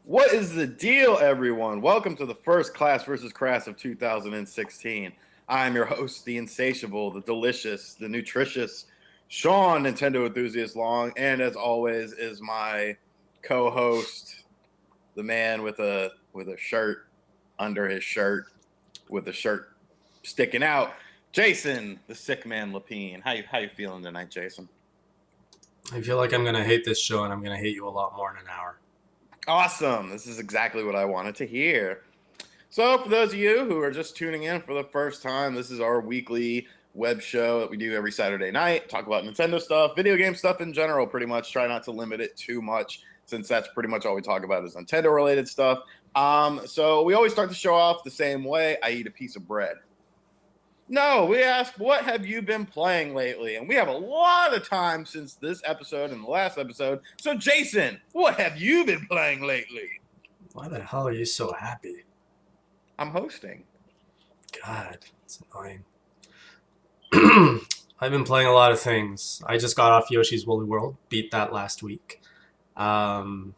What is the deal, everyone? Welcome to the first Class versus Crass of 2016. I'm your host, the insatiable, the delicious, the nutritious Shawn, Nintendo enthusiast Long, and as always is my co-host, the man with a shirt under his shirt, with the shirt sticking out, Jason, the sick man Lapine. How you feeling tonight, Jason? I feel like I'm gonna hate this show, and I'm gonna hate you a lot more in an hour. Awesome. This is exactly what I wanted to hear. So for those of you who are just tuning in for the first time, this is our weekly web show that we do every Saturday night. Talk about Nintendo stuff, video game stuff in general, pretty much. Try not to limit it too much since that's pretty much all we talk about is Nintendo-related stuff. So we always start the show off the same way. I eat a piece of bread. No, we ask, what have you been playing lately? And we have a lot of time since this episode and the last episode. So, Jason, what have you been playing lately? Why the hell are you so happy? I'm hosting. God, it's annoying. I've been playing a lot of things. I just got off Yoshi's Woolly World. Beat that last week. Trying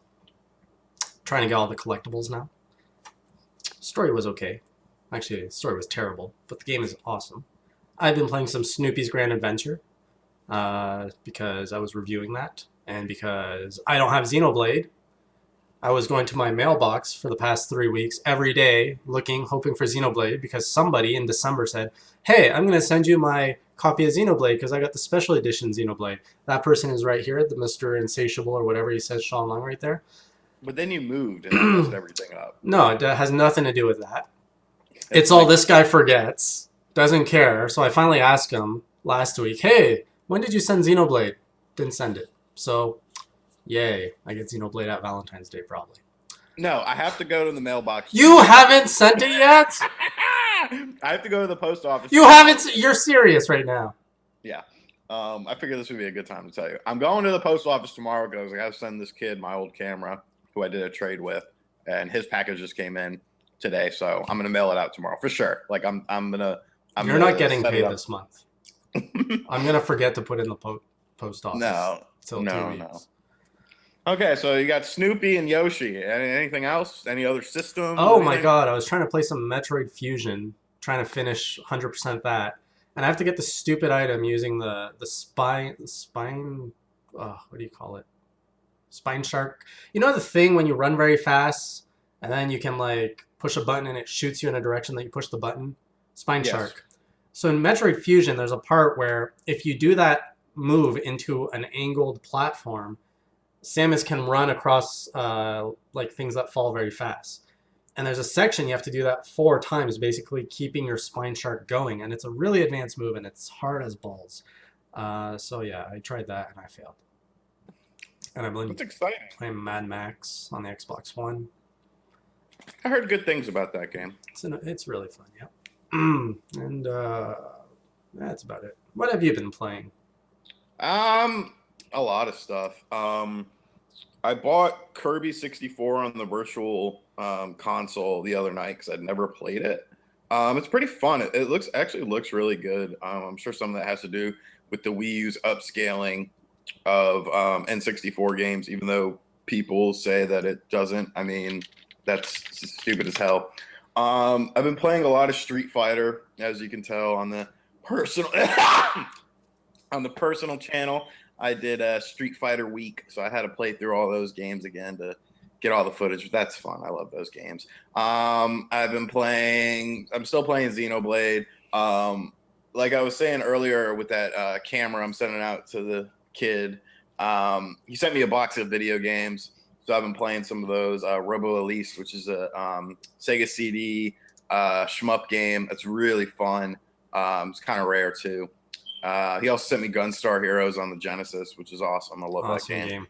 to get all the collectibles now. Story was okay. Actually, the story was terrible, but the game is awesome. I've been playing some Snoopy's Grand Adventure because I was reviewing that, and because I don't have Xenoblade. I was going to my mailbox for the past 3 weeks every day hoping for Xenoblade because somebody in December said, hey, I'm going to send you my copy of Xenoblade because I got the special edition Xenoblade. That person is right here, the Mr. Insatiable or whatever he says, Shawn Long right there. But then you moved and I messed everything up. No, it has nothing to do with that. It's all this guy forgets, doesn't care. So I finally asked him last week, hey, when did you send Xenoblade? Didn't send it. So, yay, I get Xenoblade at Valentine's Day probably. No, I have to go to the mailbox. You haven't sent it yet? I have to go to the post office. You haven't? You're serious right now. Yeah. I figured this would be a good time to tell you. I'm going to the post office tomorrow because I got to send this kid my old camera, who I did a trade with, and his package just came in today, so I'm gonna mail it out tomorrow for sure. Like I'm You're not getting paid this month. I'm gonna forget to put in the post office. No. Okay, so you got Snoopy and Yoshi. Anything else? Any other systems? Oh my god, I was trying to play some Metroid Fusion, trying to finish 100% that, and I have to get the stupid item using the spine. What do you call it? Spine shark. You know the thing when you run very fast, and then you can like push a button and it shoots you in a direction that you push the button? Spine shark. So in Metroid Fusion, there's a part where if you do that move into an angled platform, Samus can run across like things that fall very fast. And there's a section you have to do that 4 times, basically keeping your spine shark going. And it's a really advanced move, and it's hard as balls. So yeah, I tried that and I failed. And I've been playing Mad Max on the Xbox One. I heard good things about that game. It's really fun, yeah. And that's about it. What have you been playing? A lot of stuff. I bought Kirby 64 on the virtual console the other night because I'd never played it. It's pretty fun. It looks really good. I'm sure some of that has to do with the Wii U's upscaling of N64 games, even though people say that it doesn't. I mean, that's stupid as hell. I've been playing a lot of Street Fighter, as you can tell on the personal on the personal channel. I did a Street Fighter week, so I had to play through all those games again to get all the footage. That's fun. I love those games. I'm still playing Xenoblade. Like I was saying earlier with that camera I'm sending out to the kid, he sent me a box of video games. So I've been playing some of those. Robo Elise, which is a Sega CD shmup game. That's really fun. It's kind of rare too. He also sent me Gunstar Heroes on the Genesis, which is awesome. I love Awesome that game. game.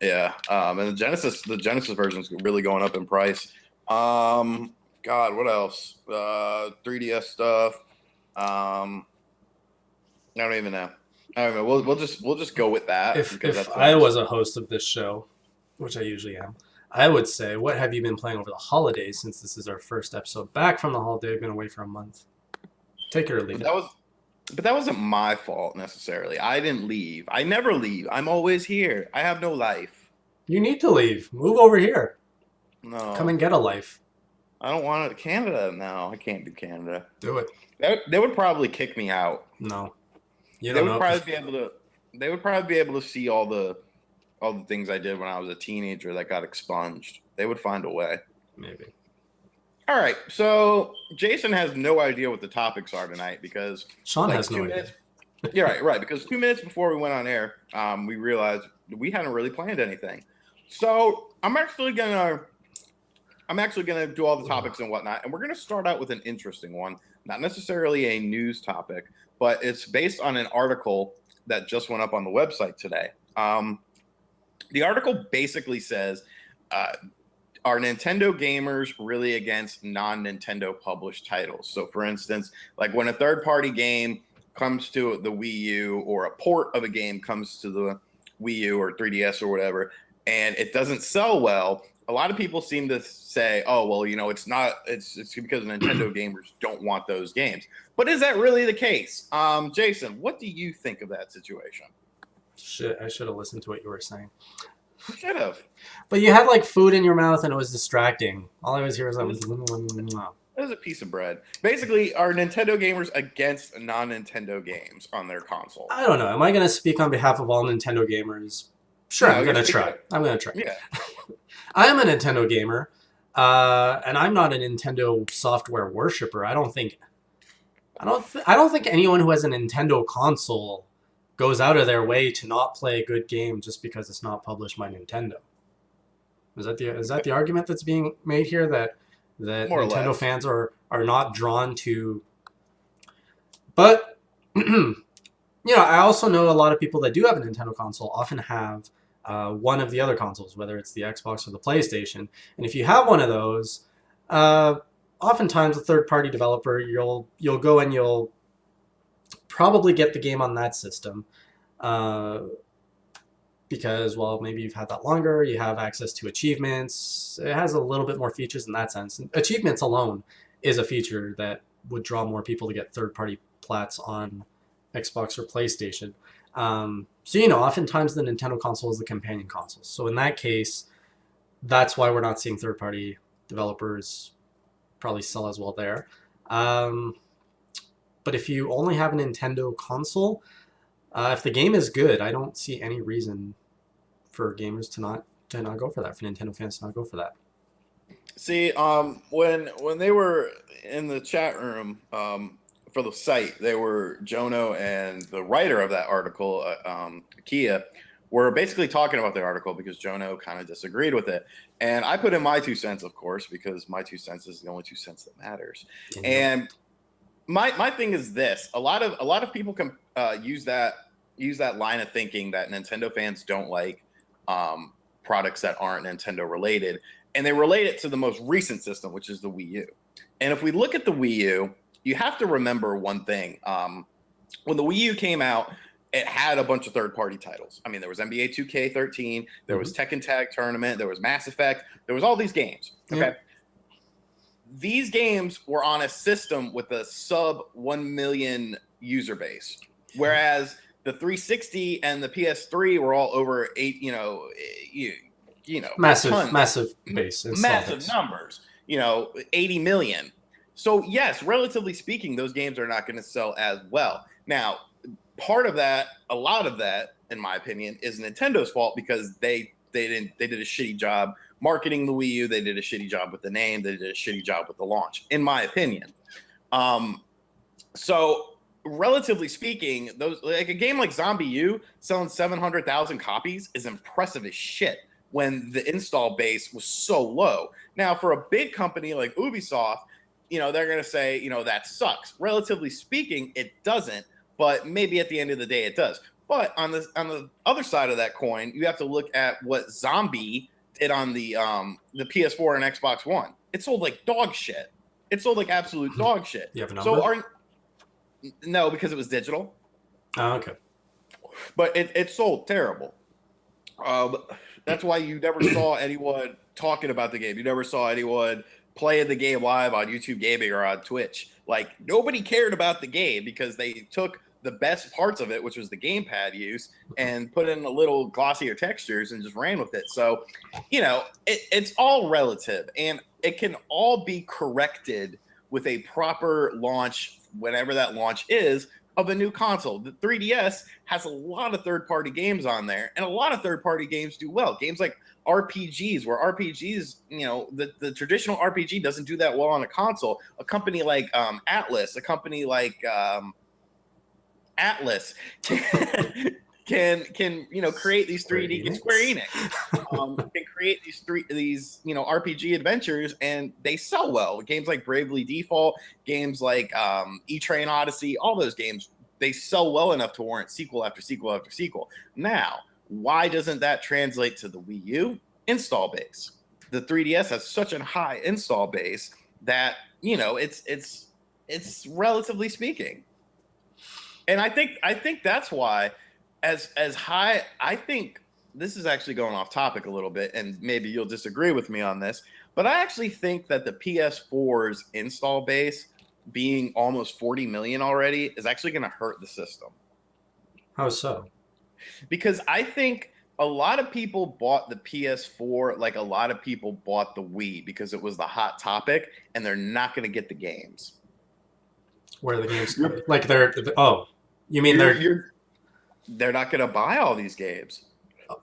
Yeah, and the Genesis version is really going up in price. God, what else? 3DS stuff. I don't even know. I don't know. We'll just go with that because If that's I was a host of this show, which I usually am, I would say, what have you been playing over the holidays? Since this is our first episode back from the holiday, I've been away for a month. Take it or leave it. But that wasn't my fault necessarily. I didn't leave. I never leave. I'm always here. I have no life. You need to leave. Move over here. Come No, and get a life. I don't want it. Canada now. I can't do Canada. Do it. They would probably kick me out. No. You They don't would know. probably be able to. They would probably be able to see all the things I did when I was a teenager that got expunged. They would find a way. Maybe. All right, so Jason has no idea what the topics are tonight because Sean like has no idea. Yeah, right. Because 2 minutes before we went on air, we realized we hadn't really planned anything. So I'm actually gonna do all the topics and whatnot, and we're gonna start out with an interesting one, not necessarily a news topic, but it's based on an article that just went up on the website today. The article basically says, are Nintendo gamers really against non-Nintendo published titles? So, for instance, like when a third-party game comes to the Wii U or a port of a game comes to the Wii U or 3DS or whatever, and it doesn't sell well, a lot of people seem to say, oh, well, it's because Nintendo gamers don't want those games. But is that really the case? Jason, what do you think of that situation? Shit, I should have listened to what you were saying. You should have. But you had like food in your mouth and it was distracting. All I was hearing was It was a piece of bread. Basically, are Nintendo gamers against non-Nintendo games on their console? I don't know. Am I going to speak on behalf of all Nintendo gamers? Sure, No, I'm you're going to speaking try. of- I'm going to try. Yeah. I am a Nintendo gamer, and I'm not a Nintendo software worshiper. I don't think anyone who has a Nintendo console goes out of their way to not play a good game just because it's not published by Nintendo. Is that the argument that's being made here, that More or Nintendo less. fans are not drawn to? But I also know a lot of people that do have a Nintendo console often have one of the other consoles, whether it's the Xbox or the PlayStation. And if you have one of those, oftentimes a third-party developer, you'll go and you'll probably get the game on that system. Because, well, maybe you've had that longer, you have access to achievements. It has a little bit more features in that sense. And achievements alone is a feature that would draw more people to get third-party plats on Xbox or PlayStation. So, oftentimes the Nintendo console is the companion console. So in that case, that's why we're not seeing third-party developers probably sell as well there. But if you only have a Nintendo console, if the game is good, I don't see any reason for gamers to not go for that, for Nintendo fans to not go for that. See, when they were in the chat room for the site, they were Jono and the writer of that article, Kia, were basically talking about the article because Jono kind of disagreed with it, and I put in my 2 cents, of course, because my 2 cents is the only 2 cents that matters. And my thing is this: a lot of people can use that line of thinking that Nintendo fans don't like products that aren't Nintendo related, and they relate it to the most recent system, which is the Wii U. And if we look at the Wii U, you have to remember one thing. When the Wii U came out, it had a bunch of third-party titles. I mean, there was NBA 2K13, there was Tekken Tag Tournament, there was Mass Effect, there was all these games. Okay. Yeah. these games were on a system with a sub 1 million user base, whereas the 360 and the PS3 were all over Massive, tons, massive base, install massive base. numbers, 80 million. So yes, relatively speaking, those games are not going to sell as well. Now, part of that, a lot of that, in my opinion, is Nintendo's fault because they did a shitty job marketing the Wii U. They did a shitty job with the name. They did a shitty job with the launch, in my opinion. So relatively speaking, those like a game like Zombie U selling 700,000 copies is impressive as shit when the install base was so low. Now, for a big company like Ubisoft, they're going to say, that sucks. Relatively speaking, it doesn't, but maybe at the end of the day it does. But on the other side of that coin, you have to look at what Zombie did on the PS4 and Xbox One. It sold like dog shit. It sold like absolute dog shit. You have a number? No, because it was digital. Oh, okay. But it sold terrible. That's why you never saw anyone talking about the game. You never saw anyone playing the game live on YouTube Gaming or on Twitch. Like, nobody cared about the game because they took the best parts of it, which was the gamepad use, and put in a little glossier textures and just ran with it. So, it's all relative, and it can all be corrected with a proper launch, whenever that launch is, of a new console. The 3DS has a lot of third-party games on there, and a lot of third-party games do well. Games like RPGs, where RPGs, the traditional RPG doesn't do that well on a console. A company like Atlas, a company like Atlas can create these 3D Square Enix can create these RPG adventures, and they sell well. Games like Bravely Default, games like E-Train Odyssey, all those games, they sell well enough to warrant sequel after sequel after sequel. Now, why doesn't that translate to the Wii U install base? The 3DS has such a high install base that it's relatively speaking. And I think that's why, as high, I think this is actually going off topic a little bit, and maybe you'll disagree with me on this, but I actually think that the PS4's install base being almost 40 million already is actually going to hurt the system. How so? Because I think a lot of people bought the PS4 like a lot of people bought the Wii because it was the hot topic, and they're not going to get the games. Where are the games? Like you mean they're not going to buy all these games.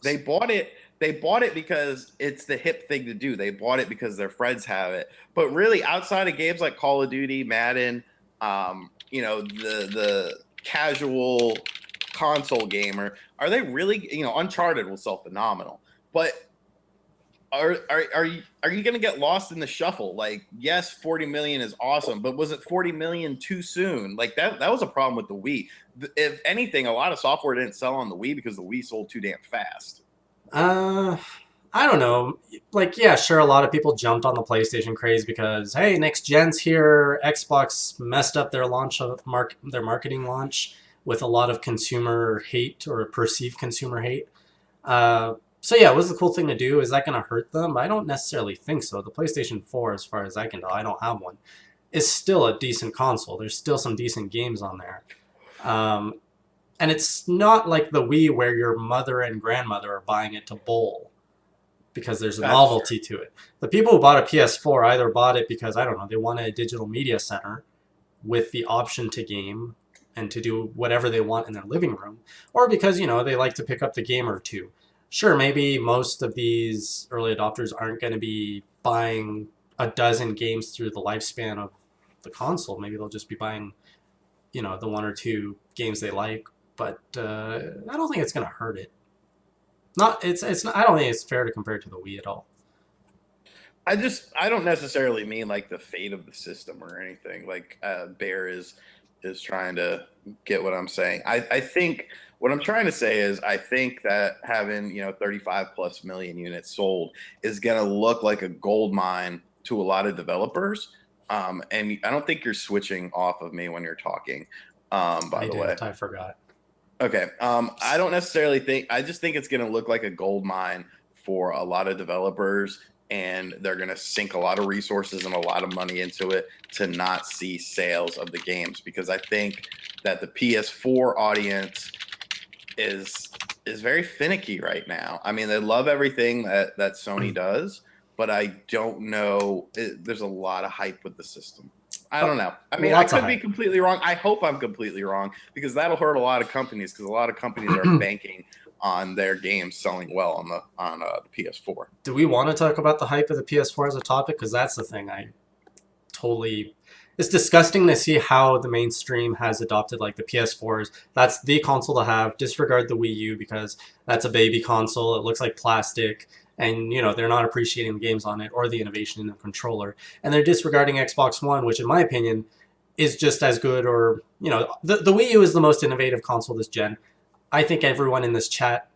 They bought it because it's the hip thing to do. They bought it because their friends have it. But really, outside of games like Call of Duty, Madden, the casual console gamer, are they really, Uncharted will sell phenomenal. But are you going to get lost in the shuffle? Like, yes, 40 million is awesome, but was it 40 million too soon? Like that was a problem with the Wii. If anything, a lot of software didn't sell on the Wii because the Wii sold too damn fast. I don't know. Like, yeah, sure, a lot of people jumped on the PlayStation craze because, hey, next gen's here. Xbox messed up their their marketing launch with a lot of consumer hate or perceived consumer hate. So yeah, what's the cool thing to do? Is that going to hurt them? I don't necessarily think so. The PlayStation 4, as far as I can tell, I don't have one, is still a decent console. There's still some decent games on there. And it's not like the Wii where your mother and grandmother are buying it to bowl because there's a novelty to it. The people who bought a PS4 either bought it because, I don't know, they wanted a digital media center with the option to game and to do whatever they want in their living room, or because, they like to pick up the game or two. Sure, maybe most of these early adopters aren't going to be buying a dozen games through the lifespan of the console. Maybe they'll just be buying, the one or two games they like. But I don't think it's going to hurt it. It's not, I don't think it's fair to compare it to the Wii at all. I don't necessarily mean like the fate of the system or anything. Like Bear is trying to get what I'm saying. I think what I'm trying to say is I think that having 35 plus million units sold is going to look like a gold mine to a lot of developers. And I don't think you're switching off of me when you're talking. By the way, I forgot. Okay. I don't necessarily think. I just think it's going to look like a gold mine for a lot of developers and they're going to sink a lot of resources and a lot of money into it to not see sales of the games, because I think that the PS4 audience is very finicky right now. I mean, they love everything that Sony does, but I don't know. There's a lot of hype with the system. I don't know. I mean, I could be completely wrong. I hope I'm completely wrong, because that'll hurt a lot of companies, because a lot of companies are banking on their games selling well on the PS4. Do we want to talk about the hype of the PS4 as a topic? Because that's the thing it's disgusting to see how the mainstream has adopted like the PS4s. That's the console to have. Disregard the Wii U because that's a baby console. It looks like plastic, and they're not appreciating the games on it or the innovation in the controller. And they're disregarding Xbox One, which in my opinion is just as good, or the Wii U is the most innovative console this gen. I think everyone in this chat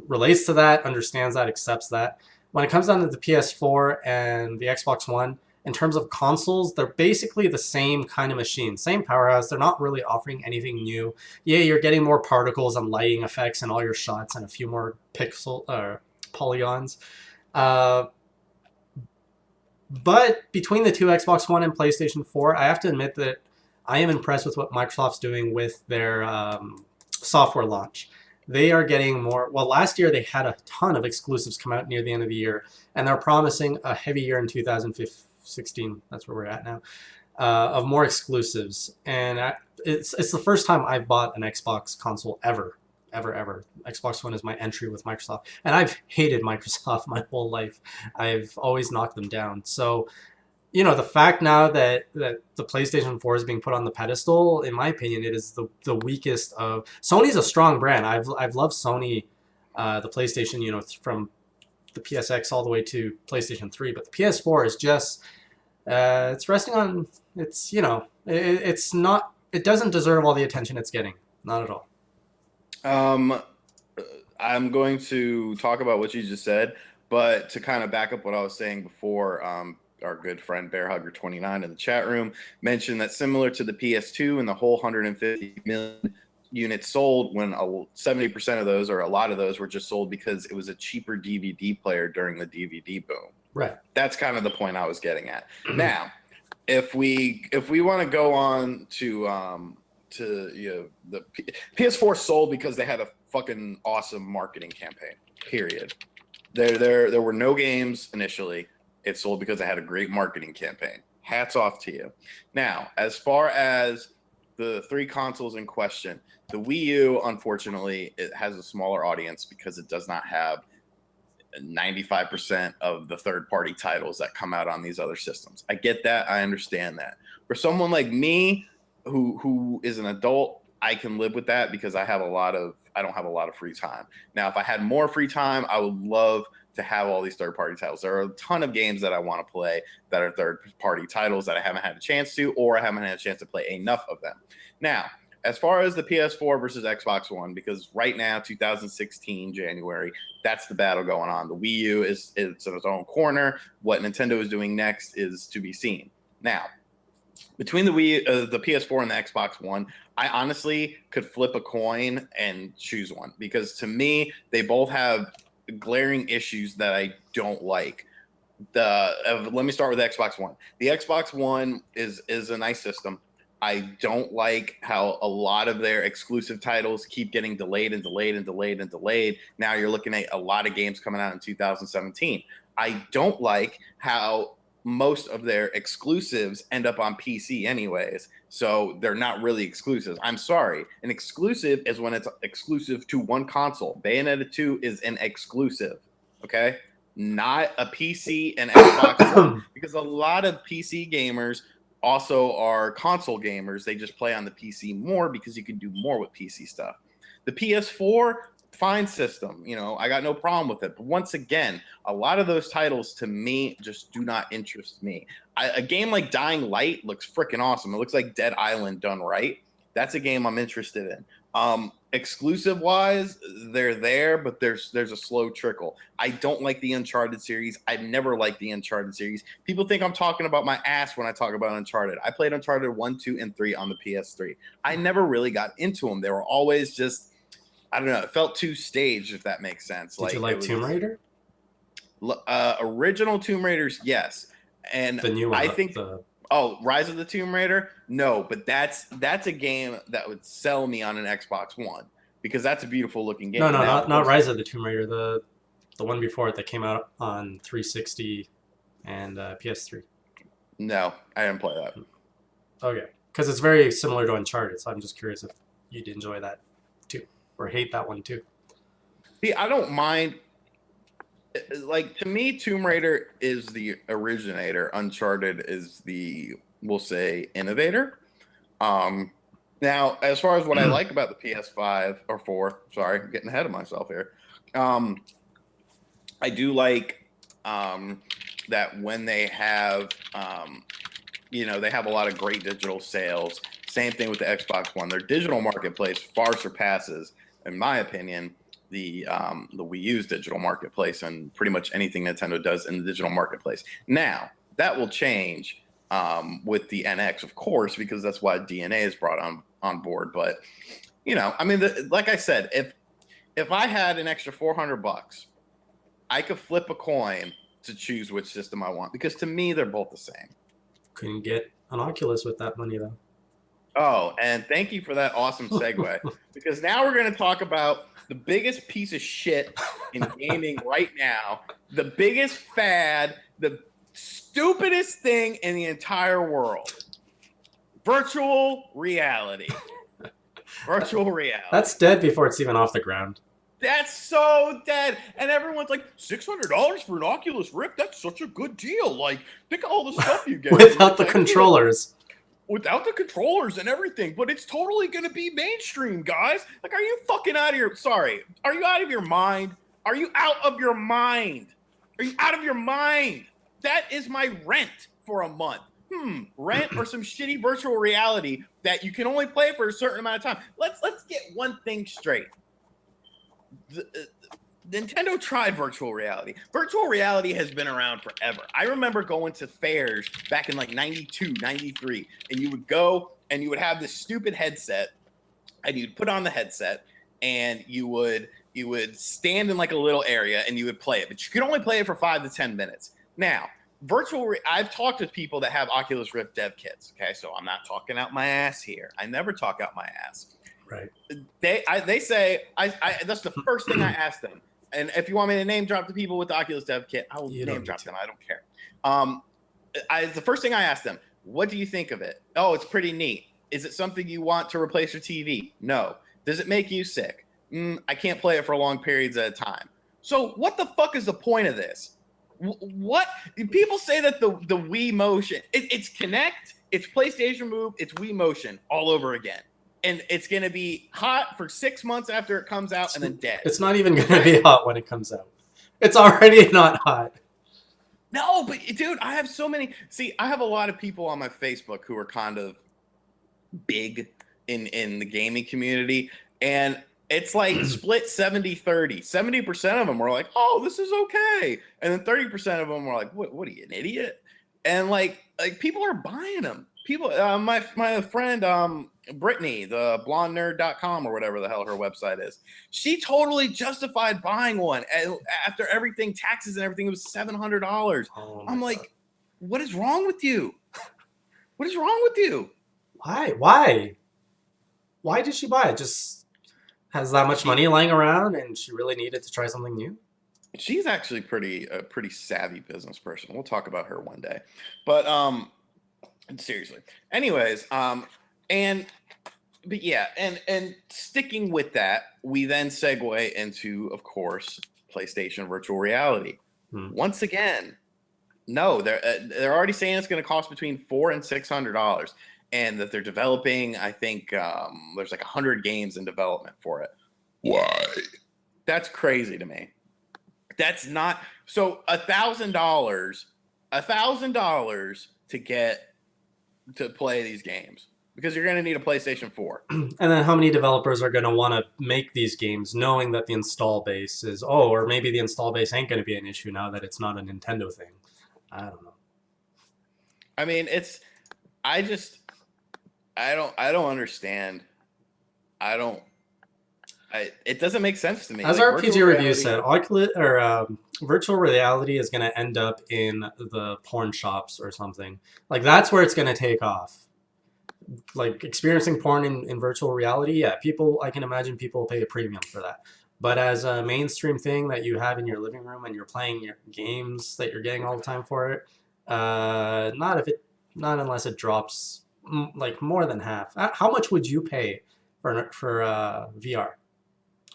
relates to that, understands that, accepts that. When it comes down to the PS4 and the Xbox One, in terms of consoles, they're basically the same kind of machine, same powerhouse. They're not really offering anything new. Yeah, you're getting more particles and lighting effects in all your shots and a few more polygons. But between the two, Xbox One and PlayStation 4, I have to admit that I am impressed with what Microsoft's doing with their software launch. They are getting more. Well, last year they had a ton of exclusives come out near the end of the year, and they're promising a heavy year in 2016. That's where we're at now, of more exclusives. And it's the first time I've bought an Xbox console ever. Xbox One is my entry with Microsoft, and I've hated Microsoft my whole life. I've always knocked them down. So, the fact now that the PlayStation 4 is being put on the pedestal, in my opinion, it is the weakest of. Sony's a strong brand. I've loved Sony, the PlayStation, from the PSX all the way to PlayStation 3, but the PS4 is just it's resting on it's not. It doesn't deserve all the attention it's getting. Not at all. I'm going to talk about what you just said, but to kind of back up what I was saying before, our good friend BearHugger29 in the chat room mentioned that similar to the PS2 and the whole 150 million units sold, when 70% of those, or a lot of those, were just sold because it was a cheaper DVD player during the DVD boom. Right. That's kind of the point I was getting at. Now, if we want to go on to the PS4 sold because they had a fucking awesome marketing campaign. Period. There were no games initially. It sold because it had a great marketing campaign. Hats off to you. Now, as far as the three consoles in question, the Wii U, unfortunately, it has a smaller audience because it does not have 95% of the third-party titles that come out on these other systems. I get that. I understand that. For someone like me, who is an adult, I can live with that because I don't have a lot of free time. Now, if I had more free time, I would love to have all these third-party titles. There are a ton of games that I want to play that are third-party titles that I haven't had a chance to, or I haven't had a chance to play enough of them. Now, as far as the PS4 versus Xbox One, because right now, 2016, January, that's the battle going on. The Wii U is in its own corner. What Nintendo is doing next is to be seen. Now, between the PS4 and the Xbox One, I honestly could flip a coin and choose one, because to me, they both have glaring issues that I don't like. Let me start with the Xbox One. The Xbox One is a nice system. I don't like how a lot of their exclusive titles keep getting delayed and delayed and delayed and delayed. Now you're looking at a lot of games coming out in 2017. I don't like how most of their exclusives end up on PC anyways, so they're not really exclusives. I'm sorry. An exclusive is when it's exclusive to one console. Bayonetta 2 is an exclusive, okay? Not a PC and Xbox One, because a lot of PC gamers also are console gamers. They just play on the PC more because you can do more with PC stuff. The PS4, fine system. I got no problem with it. But once again, a lot of those titles to me just do not interest me. A game like Dying Light looks freaking awesome. It looks like Dead Island done right. That's a game I'm interested in. Exclusive wise, they're there, but there's a slow trickle. I don't like the Uncharted series. I've never liked the Uncharted series. People think I'm talking about my ass when I talk about Uncharted. I played Uncharted 1, 2, and 3 on the PS3. I never really got into them. They were always just, I don't know, it felt too staged, if that makes sense. Did you like Tomb Raider? Original Tomb Raiders, yes, and The new one, I think. the Oh, Rise of the Tomb Raider? No, but that's a game that would sell me on an Xbox One because that's a beautiful looking no, game. no, Now, of not course, Rise of the Tomb Raider, the one before it that came out on 360 and PS3. no, I didn't play that. Okay, because it's very similar to Uncharted, so I'm just curious if you'd enjoy that too, or hate that one too. See, I don't mind. Like to me, Tomb Raider is the originator. Uncharted is the, we'll say, innovator. Um, Now, as far as what I like about the PS5 or 4, sorry, I'm getting ahead of myself here. Um, I do like that when they have, they have a lot of great digital sales. Same thing with the Xbox One. Their digital marketplace far surpasses, in my opinion, the Wii U's digital marketplace and pretty much anything Nintendo does in the digital marketplace. Now, that will change with the NX, of course, because that's why DNA is brought on board. But I mean, like I said, if I had an extra $400, I could flip a coin to choose which system I want because to me they're both the same. Couldn't get an Oculus with that money though. Oh, and thank you for that awesome segue because now we're going to talk about the biggest piece of shit in gaming right now, the biggest fad, the stupidest thing in the entire world. Virtual reality. Virtual reality. That's dead before it's even off the ground. That's so dead. And everyone's like, $600 for an Oculus Rift? That's such a good deal. Like, think of all the stuff you get. Without the controllers. Without the controllers and everything. But it's totally going to be mainstream, guys. Like, are you fucking out of your... Sorry. Are you out of your mind? Are you out of your mind? Are you out of your mind? That is my rent for a month. Rent or some shitty virtual reality that you can only play for a certain amount of time. Let's get one thing straight. Nintendo tried virtual reality. Virtual reality has been around forever. I remember going to fairs back in like 92, 93, and you would go and you would have this stupid headset and you'd put on the headset and you would stand in like a little area and you would play it, but you could only play it for 5 to 10 minutes. Now, I've talked to people that have Oculus Rift dev kits. Okay, so I'm not talking out my ass here. I never talk out my ass. Right. They say that's the first thing I ask them. And if you want me to name drop the people with the Oculus dev kit, I will name drop them. I don't care. The first thing I ask them, what do you think of it? Oh, it's pretty neat. Is it something you want to replace your TV? No. Does it make you sick? I can't play it for long periods at a time. So what the fuck is the point of this? What people say that the Wii Motion, it's Kinect, it's PlayStation Move, it's Wii Motion all over again. And it's going to be hot for 6 months after it comes out and then dead. It's not even going to be hot when it comes out. It's already not hot. No, but dude, I have so many. See, I have a lot of people on my Facebook who are kind of big in the gaming community. And it's like split 70-30. 70% of them were like, oh, this is okay. And then 30% of them were like, what are you, an idiot? And like people are buying them. People, my friend, Brittany, the blondenerd.com or whatever the hell her website is, she totally justified buying one. And after everything, taxes and everything, it was $700. Oh I'm like, God. what is wrong with you? What is wrong with you? Why? Why did she buy it? Just has that much money lying around and she really needed to try something new? She's actually a pretty savvy business person. We'll talk about her one day. But seriously. Anyways, and sticking with that, we then segue into, of course, PlayStation virtual reality. Once again, no, they're already saying it's going to cost between $400 and $600, and that they're developing. I think there's like 100 games in development for it. Why? That's crazy to me. That's not so. $1,000 to play these games because you're going to need a PlayStation 4. And then how many developers are going to want to make these games knowing that the install base is, or maybe the install base ain't going to be an issue now that it's not a Nintendo thing. I don't know. I mean, I don't understand. It doesn't make sense to me. As Like our virtual PG review reality. said, virtual reality is going to end up in the porn shops or something. Like that's where it's going to take off. Like experiencing porn in virtual reality, yeah, people, I can imagine people pay a premium for that. But as a mainstream thing that you have in your living room and you're playing your games that you're getting all the time for it, not if it, not unless it drops like more than half. How much would you pay for VR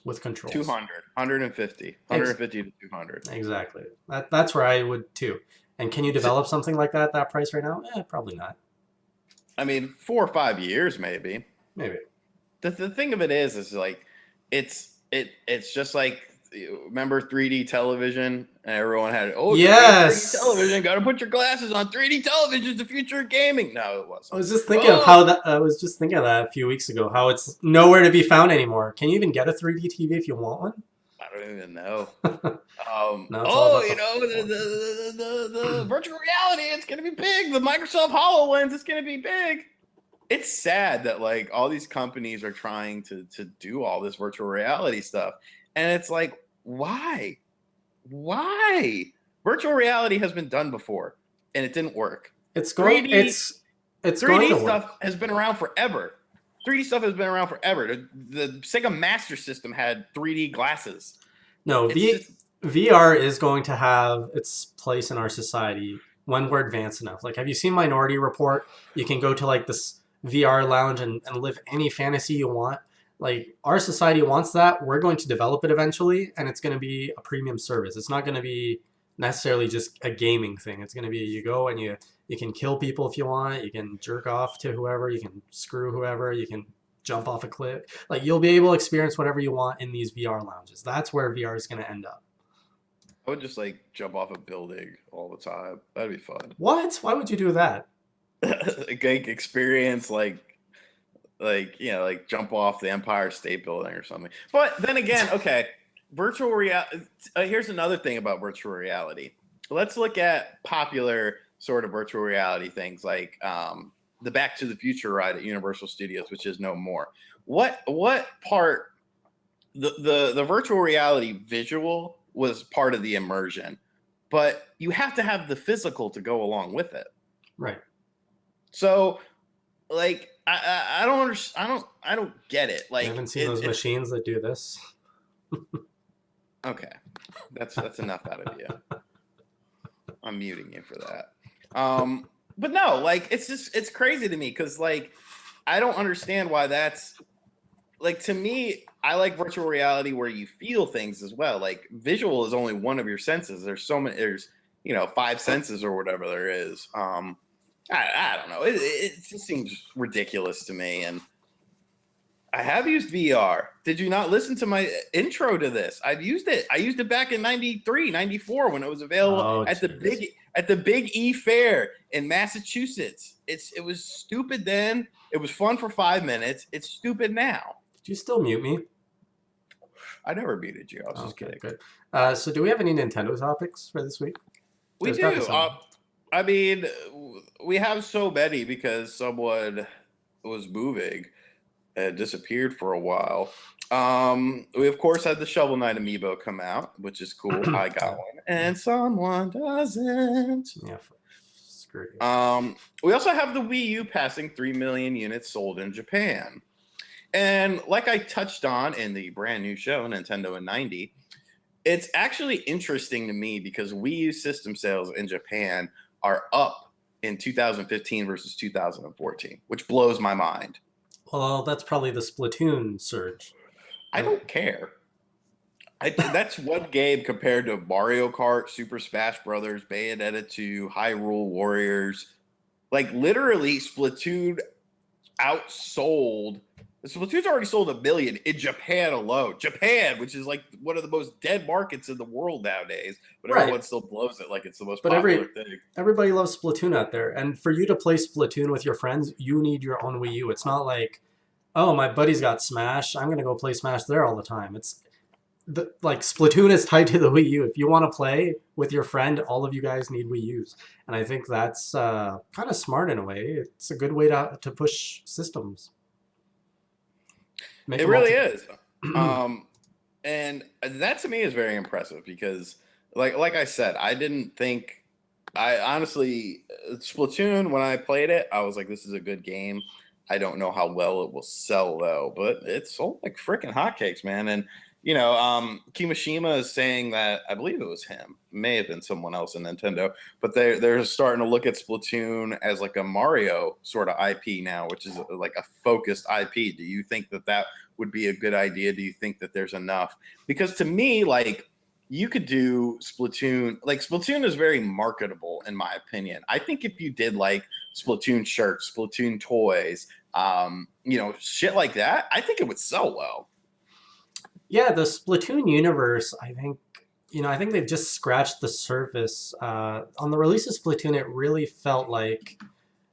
with controls? 200, 150, Ex- 150 to 200. exactly. That's where I would too. And can you develop something like that price right now? Probably not. I mean, 4 or 5 years maybe. Maybe. The thing of it is like it's just like, remember 3D television, and everyone had, oh, you're gonna get 3D Yes. television, got to put your glasses on. 3D television's the future of gaming. No, it I wasn't. was just thinking of Oh, how that. I was just thinking of that a few weeks ago. How it's nowhere to be found anymore. Can you even get a 3D TV if you want one? I don't even know. No, it's all Oh, about the the form. virtual reality, it's gonna be big. The Microsoft HoloLens, it's gonna be big. It's sad that like all these companies are trying to do all this virtual reality stuff, and it's like, why? Why? Virtual reality has been done before, and it didn't work. It's going. 3D It's going 3D to work. stuff has been around forever. 3D stuff has been around forever. The Sega Master System had 3D glasses. No, It's just VR is going to have its place in our society when we're advanced enough. Like, have you seen Minority Report? You can go to like this VR lounge and live any fantasy you want. Like, our society wants that. We're going to develop it eventually, and it's going to be a premium service. It's not going to be necessarily just a gaming thing. It's going to be you go and you can kill people if you want. You can jerk off to whoever. You can screw whoever. You can jump off a cliff. Like you'll be able to experience whatever you want in these VR lounges. That's where VR is going to end up. I would just like jump off a building all the time. That'd be fun. What? Why would you do that? Like experience like jump off the Empire State Building or something. But then again, okay, virtual reality. Here's another thing about virtual reality. Let's look at popular sort of virtual reality things like the Back to the Future ride at Universal Studios, which is no more. What part the virtual reality visual was part of the immersion, but you have to have the physical to go along with it. Right. So, like, I don't understand. I don't get it. Like, I haven't seen those machines that do this. Okay, that's enough out of you. I'm muting you for that. But no, like, it's crazy to me because like I don't understand why that's like, to me. I like virtual reality where you feel things as well. Like visual is only one of your senses. There's so many. There's 5 senses or whatever there is. I don't know. It just seems ridiculous to me. And I have used VR. Did you not listen to my intro to this? I've used it. I used it back in 93, 94 when it was available at the Big E Fair in Massachusetts. It was stupid then. It was fun for 5 minutes. It's stupid now. Did you still mute me? I never muted you. I was just kidding. Good. So do we have any Nintendo topics for this week? We do. I mean, we have so many because someone was moving and disappeared for a while. We of course had the Shovel Knight amiibo come out, which is cool. I got one, and someone doesn't. Yeah, screw you. We also have the Wii U passing 3 million units sold in Japan. And like I touched on in the brand new show, Nintendo in 90, it's actually interesting to me because Wii U system sales in Japan are up in 2015 versus 2014, which blows my mind. Well, that's probably the Splatoon surge. I don't care. That's one game compared to Mario Kart, Super Smash Brothers, Bayonetta 2, Hyrule Warriors. Like literally, Splatoon's already sold 1 million in Japan alone. Japan, which is like one of the most dead markets in the world nowadays, but everyone still blows it like it's the most popular thing. Everybody loves Splatoon out there, and for you to play Splatoon with your friends, you need your own Wii U. It's not like, oh, my buddy's got Smash, I'm gonna go play Smash there all the time. Like Splatoon is tied to the Wii U. If you want to play with your friend, all of you guys need Wii U's, and I think that's kind of smart in a way. It's a good way to push systems. It really is. And that to me is very impressive because, like I said, I didn't think. I honestly, Splatoon, when I played it, I was like, this is a good game. I don't know how well it will sell though, but it sold like freaking hotcakes, man. And Kimishima is saying that I believe it was him, may have been someone else in Nintendo, but they're starting to look at Splatoon as like a Mario sort of IP now, which is like a focused IP. Do you think that would be a good idea? Do you think that there's enough? Because to me, like, you could do Splatoon. Like, Splatoon is very marketable, in my opinion. I think if you did like Splatoon shirts, Splatoon toys, shit like that, I think it would sell well. Yeah, the Splatoon universe, I think they've just scratched the surface. On the release of Splatoon, it really felt like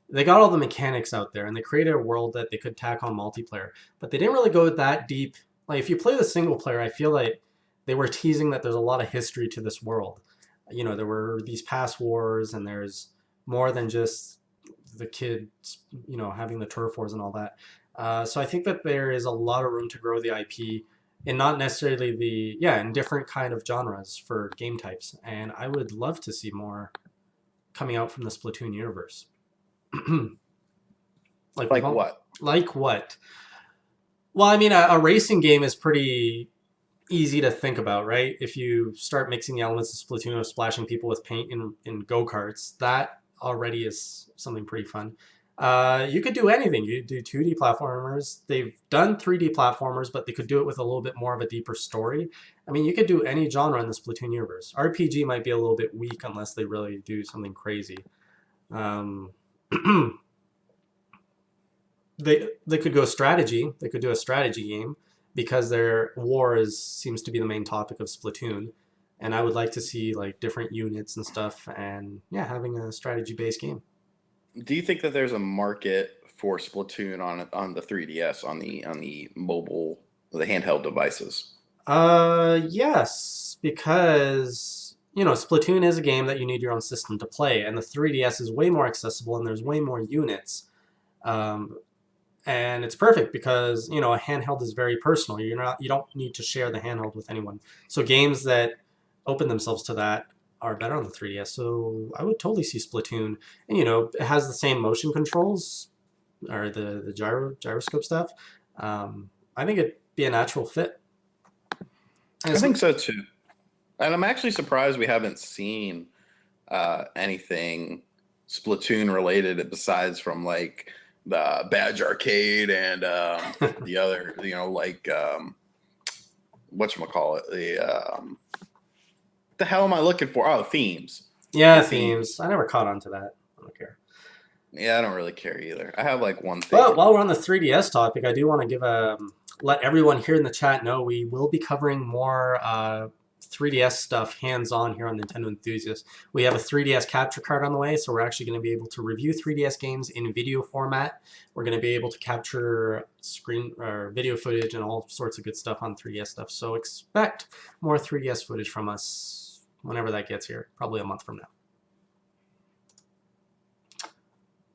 they got all the mechanics out there and they created a world that they could tack on multiplayer, but they didn't really go that deep. Like, if you play the single player, I feel like they were teasing that there's a lot of history to this world. There were these past wars, and there's more than just the kids, having the turf wars and all that. So I think that there is a lot of room to grow the IP, and not necessarily in different kind of genres for game types. And I would love to see more coming out from the Splatoon universe. Like what? Like what? Well, I mean, a racing game is pretty easy to think about, right? If you start mixing the elements of Splatoon of splashing people with paint in go-karts, that already is something pretty fun. You could do anything. You could do 2D platformers. They've done 3D platformers, but they could do it with a little bit more of a deeper story. I mean, you could do any genre in the Splatoon universe. RPG might be a little bit weak unless they really do something crazy. Um, they could go strategy. They could do a strategy game because their war seems to be the main topic of Splatoon, and I would like to see like different units and stuff, and yeah, having a strategy based game. Do you think that there's a market for Splatoon on the 3DS, on the mobile, the handheld devices? Yes, because Splatoon is a game that you need your own system to play, and the 3DS is way more accessible, and there's way more units. Um, and it's perfect because a handheld is very personal. You don't need to share the handheld with anyone. So games that open themselves to that are better on the 3DS. So I would totally see Splatoon, and it has the same motion controls or the gyroscope stuff. I think it'd be a natural fit. And I think so too. And I'm actually surprised we haven't seen anything Splatoon related besides from like the Badge Arcade and the other, like whatchamacallit, the hell am I looking for? Oh, themes. Yeah, The theme. themes. I never caught on to that. I don't care. Yeah, I don't really care either. I have like one But theme. while we're on the 3DS topic, I do want to let everyone here in the chat know we will be covering more 3DS stuff hands-on here on Nintendo Enthusiast. We have a 3DS capture card on the way, so we're actually going to be able to review 3DS games in video format. We're going to be able to capture screen or video footage and all sorts of good stuff on 3DS stuff. So expect more 3DS footage from us whenever that gets here, probably a month from now.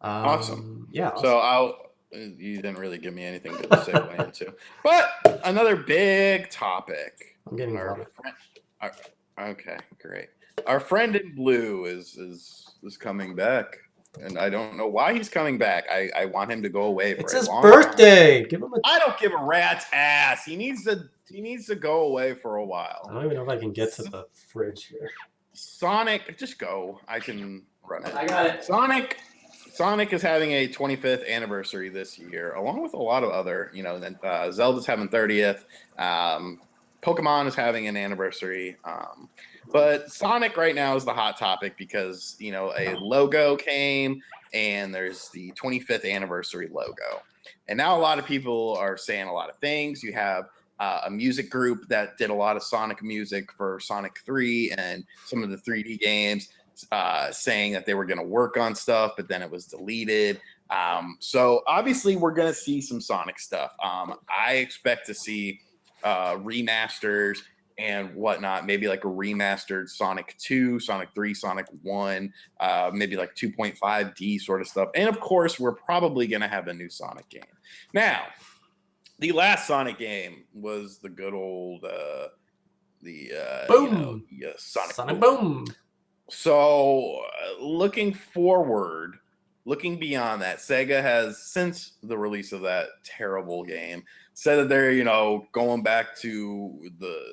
Awesome. Yeah. Awesome. So you didn't really give me anything to segue into, but another big topic. I'm getting Okay, great. Our friend in blue is coming back, and I don't know why he's coming back. I want him to go away for it's a his long birthday. time. Give him a. I don't give a rat's ass. He needs to go away for a while. I don't even know if I can get to the fridge here. Sonic, just go. I can run it. I got it. Sonic is having a 25th anniversary this year, along with a lot of other, Zelda's having 30th. Pokemon is having an anniversary. But Sonic right now is the hot topic because, a logo came and there's the 25th anniversary logo. And now a lot of people are saying a lot of things. You have a music group that did a lot of Sonic music for Sonic 3 and some of the 3D games, saying that they were going to work on stuff, but then it was deleted. So obviously we're going to see some Sonic stuff. I expect to see remasters and whatnot, maybe like a remastered Sonic 2, Sonic 3, Sonic 1, maybe like 2.5D sort of stuff. And of course, we're probably going to have a new Sonic game. Now, the last Sonic game was the good old Boom. Sonic Sonic Boom. Boom. So looking forward, looking beyond that, Sega has, since the release of that terrible game, said that they're going back to the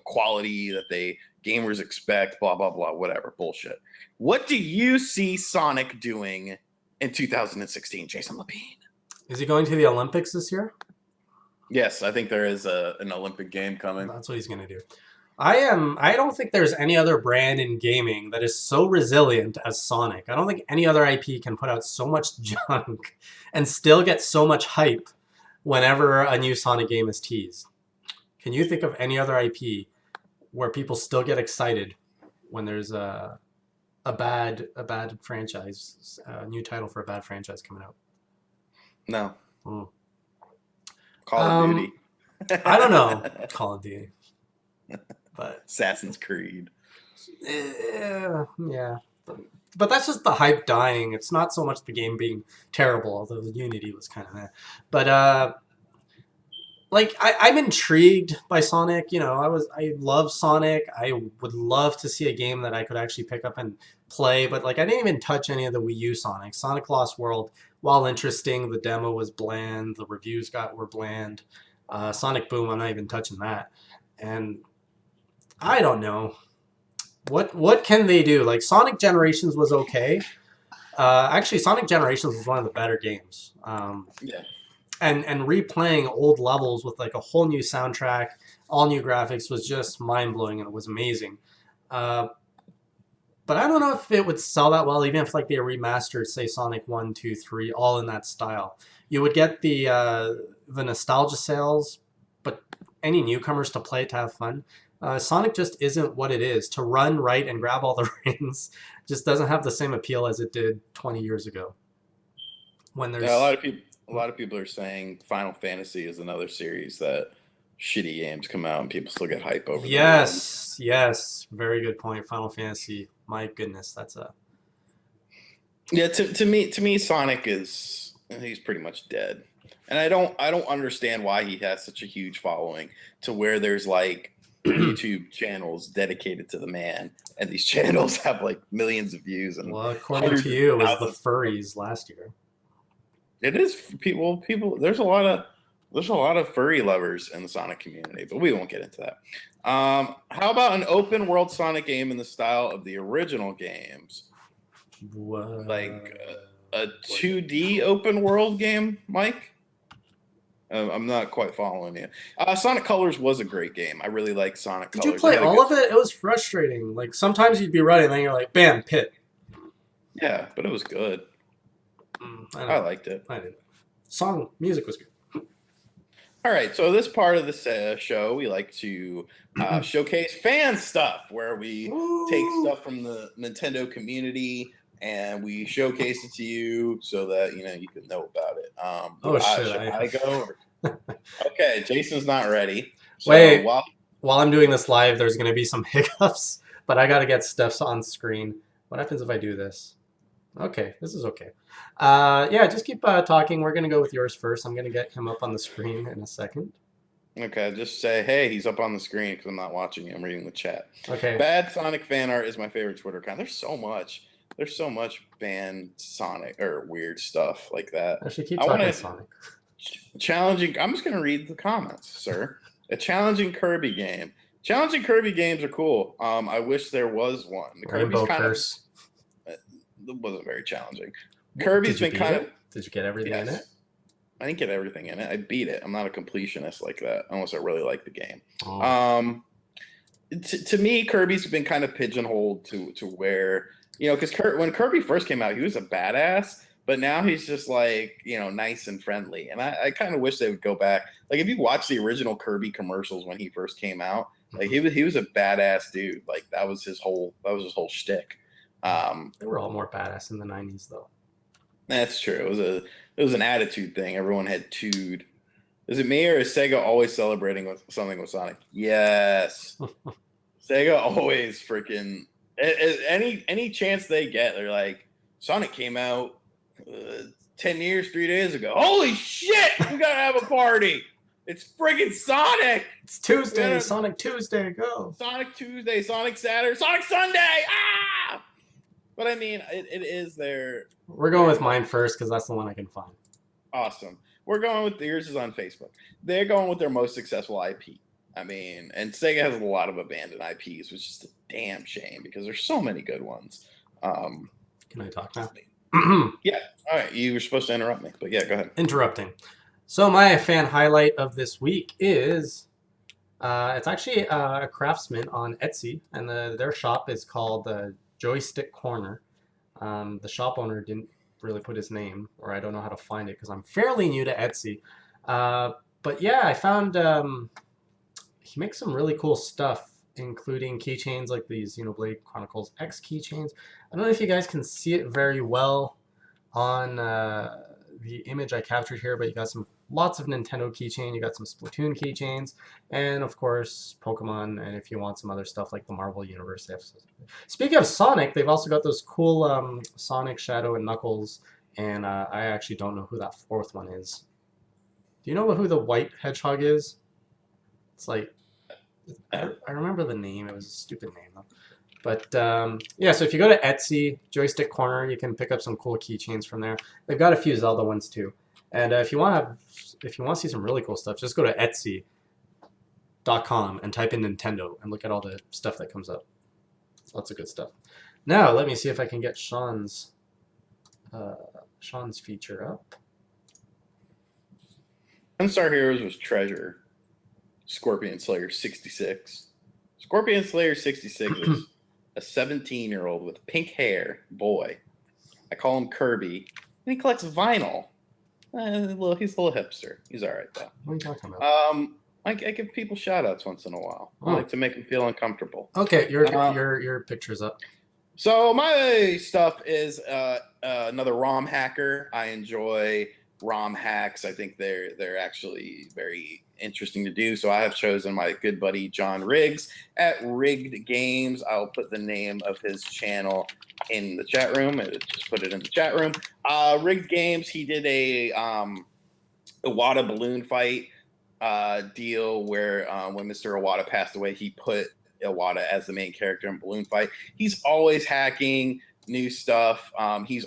quality that they gamers expect, blah blah blah, whatever bullshit. What do you see Sonic doing in 2016, Jason Lapine? Is he going to the Olympics this year? Yes, I think there is an Olympic game coming. That's what he's going to do. I don't think there's any other brand in gaming that is so resilient as Sonic. I don't think any other IP can put out so much junk and still get so much hype whenever a new Sonic game is teased. Can you think of any other IP where people still get excited when there's a bad franchise, a new title for a bad franchise coming out? No. Hmm. Call of Duty. I don't know. Call of Duty. But Assassin's Creed. yeah. But that's just the hype dying. It's not so much the game being terrible, although the Unity was kind of there. But I'm intrigued by Sonic. I love Sonic. I would love to see a game that I could actually pick up and play. But I didn't even touch any of the Wii U Sonic. Sonic Lost World, while interesting, the demo was bland. The reviews were bland. Sonic Boom, I'm not even touching that. And I don't know. What can they do? Sonic Generations was okay. Actually, Sonic Generations was one of the better games. Yeah. And replaying old levels with a whole new soundtrack, all new graphics was just mind blowing, and it was amazing. But I don't know if it would sell that well, even if they remastered, say, Sonic 1, 2, 3, all in that style. You would get the nostalgia sales, but any newcomers to play it to have fun. Sonic just isn't what it is. To run right and grab all the rings just doesn't have the same appeal as it did 20 years ago. When there's a lot of people are saying Final Fantasy is another series that shitty games come out and people still get hype over. Yes, very good point. Final Fantasy, my goodness, that's a To me, Sonic he's pretty much dead, and I don't understand why he has such a huge following to where there's YouTube channels dedicated to the man, and these channels have millions of views. And according to you, it was the furries last year. It is people. There's a lot of furry lovers in the Sonic community, but we won't get into that. How about an open world Sonic game in the style of the original games? What? A 2D open world game, Mike? I'm not quite following you. Sonic Colors was a great game. I really like Sonic Colors. Did you play all of it? It was frustrating. Sometimes you'd be running, and then you're like, bam, pit. Yeah, but it was good. I liked it. I did. Music was good. All right, so this part of the show, we like to showcase fan stuff, where we take stuff from the Nintendo community and we showcase it to you so that you can know about it. Should I go? Okay, Jason's not ready. So wait, while I'm doing this live, there's going to be some hiccups, but I got to get stuff on screen. What happens if I do this? Okay, this is okay. Yeah, just keep talking. We're going to go with yours first. I'm going to get him up on the screen in a second. Okay, just say, hey, he's up on the screen because I'm not watching you. I'm reading the chat. Okay. Bad Sonic fan art is my favorite Twitter account. There's so much banned Sonic or weird stuff like that. I should keep talking Sonic. Challenging. I'm just going to read the comments, sir. A challenging Kirby game. Challenging Kirby games are cool. I wish there was one. The Rainbow Curse. It wasn't very challenging. Kirby's been kind of. Did you get everything in it? I didn't get everything in it. I beat it. I'm not a completionist like that, unless I really like the game. Oh. To me, Kirby's been kind of pigeonholed to where because when Kirby first came out, he was a badass, but now he's just nice and friendly. And I kind of wish they would go back. If you watch the original Kirby commercials when he first came out, he was a badass dude. That was his whole shtick. They were all more badass in the 90s, though. That's true. It was an attitude thing. Everyone had tude. Is it me or is Sega always celebrating with something with Sonic? Yes. Sega always freaking any chance they get, they're like, Sonic came out 10 years, 3 days ago. Holy shit! We gotta have a party. It's friggin' Sonic. It's Tuesday, Sonic Tuesday, go. Sonic Tuesday, Sonic Saturday, Sonic Sunday. Ah! But I mean, it is there. We're going with mine first because that's the one I can find. Awesome. We're going with yours is on Facebook. They're going with their most successful IP. I mean, and Sega has a lot of abandoned IPs, which is a damn shame because there's so many good ones. Can I talk now? Yeah. All right. You were supposed to interrupt me, but yeah, go ahead. Interrupting. So my fan highlight of this week is it's actually a craftsman on Etsy, and their shop is called Joystick Corner. The shop owner didn't really put his name, or I don't know how to find it because I'm fairly new to Etsy. But yeah, I found he makes some really cool stuff, including keychains like these Xenoblade Chronicles X keychains. I don't know if you guys can see it very well on the image I captured here, but you got lots of Nintendo keychain, you got some Splatoon keychains, and of course Pokemon, and if you want some other stuff like the Marvel Universe. Speaking of Sonic, they've also got those cool Sonic, Shadow, and Knuckles, and I actually don't know who that fourth one is. Do you know who the white Hedgehog is? It's like, I remember the name, it was a stupid name though. But yeah, so if you go to Etsy, Joystick Corner, you can pick up some cool keychains from there. They've got a few Zelda ones too. And if you want to see some really cool stuff, just go to Etsy.com and type in Nintendo and look at all the stuff that comes up. Lots of good stuff. Now let me see if I can get Sean's feature up. Star Heroes was Treasure. Scorpion Slayer 66. Scorpion Slayer 66 is a 17-year-old with pink hair boy. I call him Kirby, and he collects vinyl. He's a little hipster. He's all right though. What are you talking about? I give people shout outs once in a while. I like to make them feel uncomfortable. Okay, your picture's up. So my stuff is another ROM hacker. I enjoy ROM hacks. I think they're actually very interesting to do. So I have chosen my good buddy John Riggs at Rigged Games. I'll put the name of his channel in the chat room and just put it in the chat room. Rigged Games, he did a Iwata balloon fight deal where when Mr. Iwata passed away, he put Iwata as the main character in balloon fight. He's always hacking new stuff. He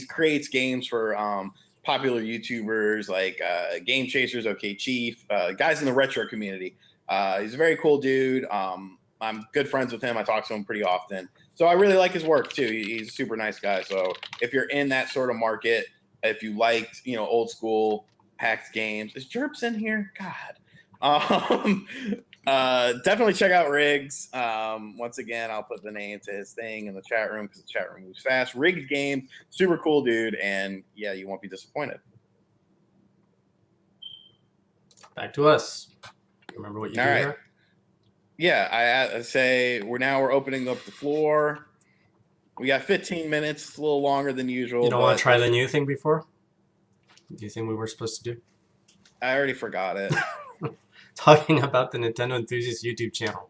creates games for popular YouTubers like Game Chasers, OK Chief, guys in the retro community. He's a very cool dude. I'm good friends with him. I talk to him pretty often. So I really like his work too. He's a super nice guy. So if you're in that sort of market, if you liked, old school hacked games, is Jerps in here? God. Definitely check out Riggs. Once again, I'll put the name to his thing in the chat room because the chat room moves fast. Rigged Game, super cool dude, and yeah, you won't be disappointed. Back to us. Remember what you do here? Yeah, I say we're opening up the floor. We got 15 minutes, it's a little longer than usual. You don't want to try the new thing before? Do you think we were supposed to do? I already forgot it. Talking about the Nintendo Enthusiast YouTube channel.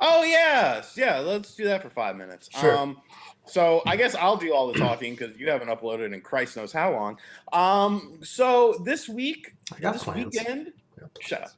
Oh, yeah, let's do that for 5 minutes. Sure. So I guess I'll do all the talking because you haven't uploaded in Christ knows how long. So this weekend, shut up.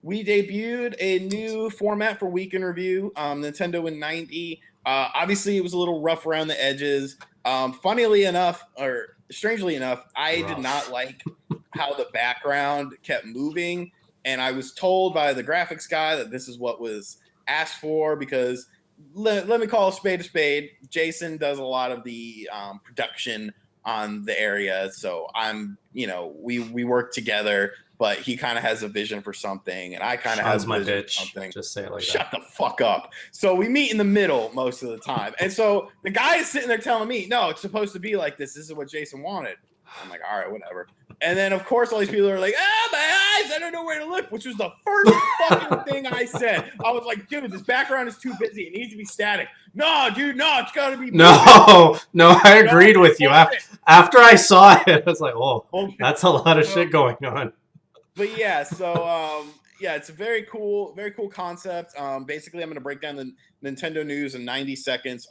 We debuted a new format for Week in Review, Nintendo in 90. Obviously, it was a little rough around the edges. Funnily enough, or strangely enough, I did not like how the background kept moving. And I was told by the graphics guy that this is what was asked for because let me call a spade. Jason does a lot of the production on the area. So we work together, but he kind of has a vision for something and I kind of have a vision for something. Just say it like Shut the fuck up. So we meet in the middle most of the time. And so the guy is sitting there telling me, no, it's supposed to be like this. This is what Jason wanted. I'm like, all right, whatever. And then, of course, all these people are like, my eyes, I don't know where to look, which was the first fucking thing I said. I was like, dude, this background is too busy. It needs to be static. No, dude, no, it's got to be busy. No, I agreed with you. After I saw it, I was like, oh, that's a lot of shit going on. But yeah, so, it's a very cool concept. Basically, I'm going to break down the Nintendo news in 90 seconds.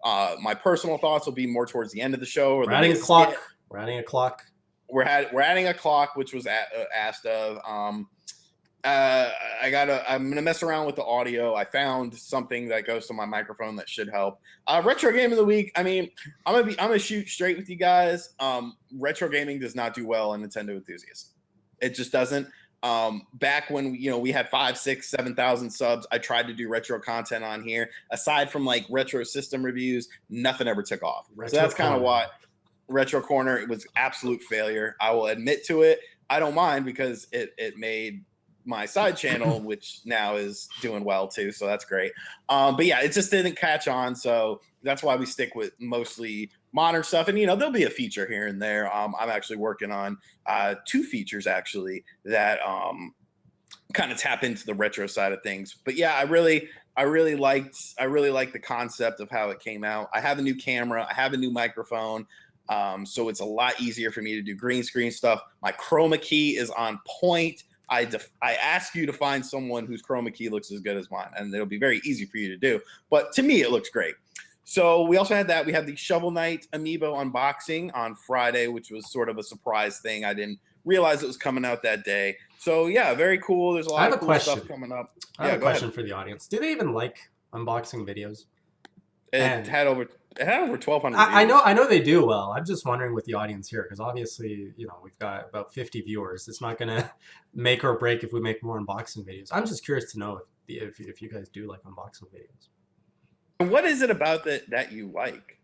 My personal thoughts will be more towards the end of the show. Or We're adding a clock. We're adding a clock. We're adding a clock, which was asked of. I'm gonna mess around with the audio. I found something that goes to my microphone that should help. Retro game of the week. I mean, I'm gonna shoot straight with you guys. Retro gaming does not do well in Nintendo enthusiasts. It just doesn't. Back when we had 5, 6, 7,000 subs, I tried to do retro content on here. Aside from like retro system reviews, nothing ever took off. So that's kind of why Retro Corner, it was absolute failure. I will admit to it. I don't mind because it made my side channel, which now is doing well too, so that's great. But yeah, it just didn't catch on, so that's why we stick with mostly modern stuff. And there'll be a feature here and there. I'm actually working on 2 features actually that kind of tap into the retro side of things. But yeah, I really liked the concept of how it came out. I have a new camera, I have a new microphone. So it's a lot easier for me to do green screen stuff. My chroma key is on point. I ask you to find someone whose chroma key looks as good as mine, and it'll be very easy for you to do. But to me, it looks great. So we also had that. We had the Shovel Knight amiibo unboxing on Friday, which was sort of a surprise thing. I didn't realize it was coming out that day. So yeah, very cool. There's a lot of cool stuff coming up. I have a question for the audience. Do they even like unboxing videos? It had over 1,200 I know they do well. I'm just wondering with the audience here, because obviously, we've got about 50 viewers. It's not going to make or break if we make more unboxing videos. I'm just curious to know if you guys do like unboxing videos. What is it about that you like?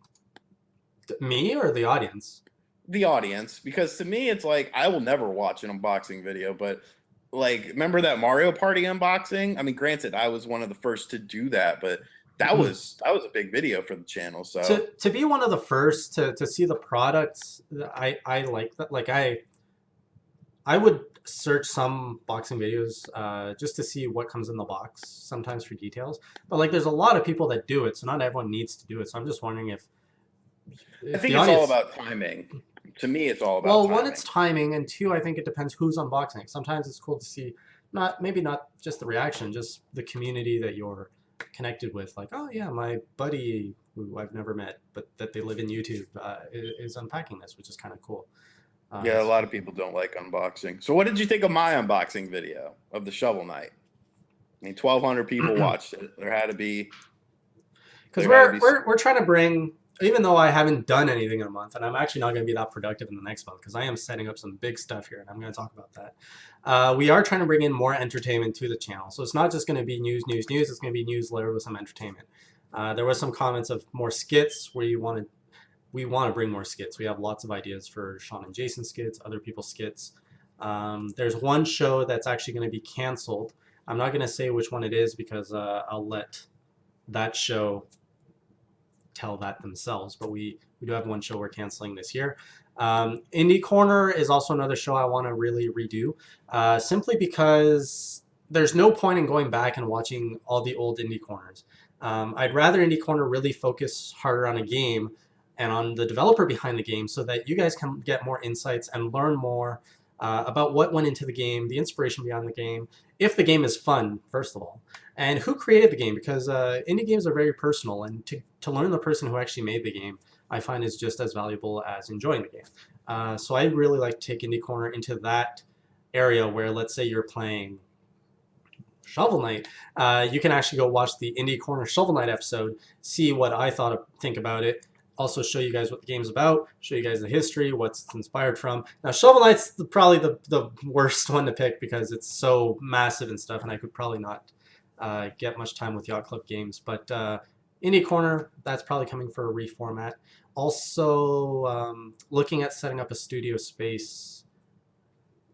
Me or the audience? The audience, because to me, it's like I will never watch an unboxing video, but like, remember that Mario Party unboxing? I mean, granted, I was one of the first to do that, but that was a big video for the channel. So to be one of the first to see the products, I like that. Like I would search some boxing videos just to see what comes in the box, sometimes for details. But like, there's a lot of people that do it, so not everyone needs to do it. So I'm just wondering if I think it's all about timing. To me, it's all about timing. One, it's timing, and 2, I think it depends who's unboxing. Sometimes it's cool to see maybe not just the reaction, just the community that you're connected with. Like, oh yeah, my buddy who I've never met, but that they live in YouTube is unpacking this, which is kind of cool. Yeah, a lot of people don't like unboxing. So what did you think of my unboxing video of the Shovel Knight? I mean, 1,200 people watched it. There had to be... Because we're trying to bring... Even though I haven't done anything in a month, and I'm actually not going to be that productive in the next month because I am setting up some big stuff here, and I'm going to talk about that. We are trying to bring in more entertainment to the channel. So it's not just going to be news. It's going to be newsletter with some entertainment. There was some comments of more skits where we want to bring more skits. We have lots of ideas for Shawn and Jason skits, other people's skits. There's one show that's actually going to be canceled. I'm not going to say which one it is because I'll let that show tell that themselves, but we do have one show we're canceling this year. Indie Corner is also another show I want to really redo, simply because there's no point in going back and watching all the old Indie Corners. I'd rather Indie Corner really focus harder on a game and on the developer behind the game so that you guys can get more insights and learn more about what went into the game, the inspiration behind the game, if the game is fun, first of all, and who created the game, because indie games are very personal, and to learn the person who actually made the game, I find is just as valuable as enjoying the game. So I really like to take Indie Corner into that area where, let's say you're playing Shovel Knight, you can actually go watch the Indie Corner Shovel Knight episode, see what I think about it, also show you guys what the game's about, show you guys the history, what's inspired from. Now, Shovel Knight's probably the worst one to pick because it's so massive and stuff, and I could probably not get much time with Yacht Club games. But Indie Corner, that's probably coming for a reformat. Also, looking at setting up a studio space.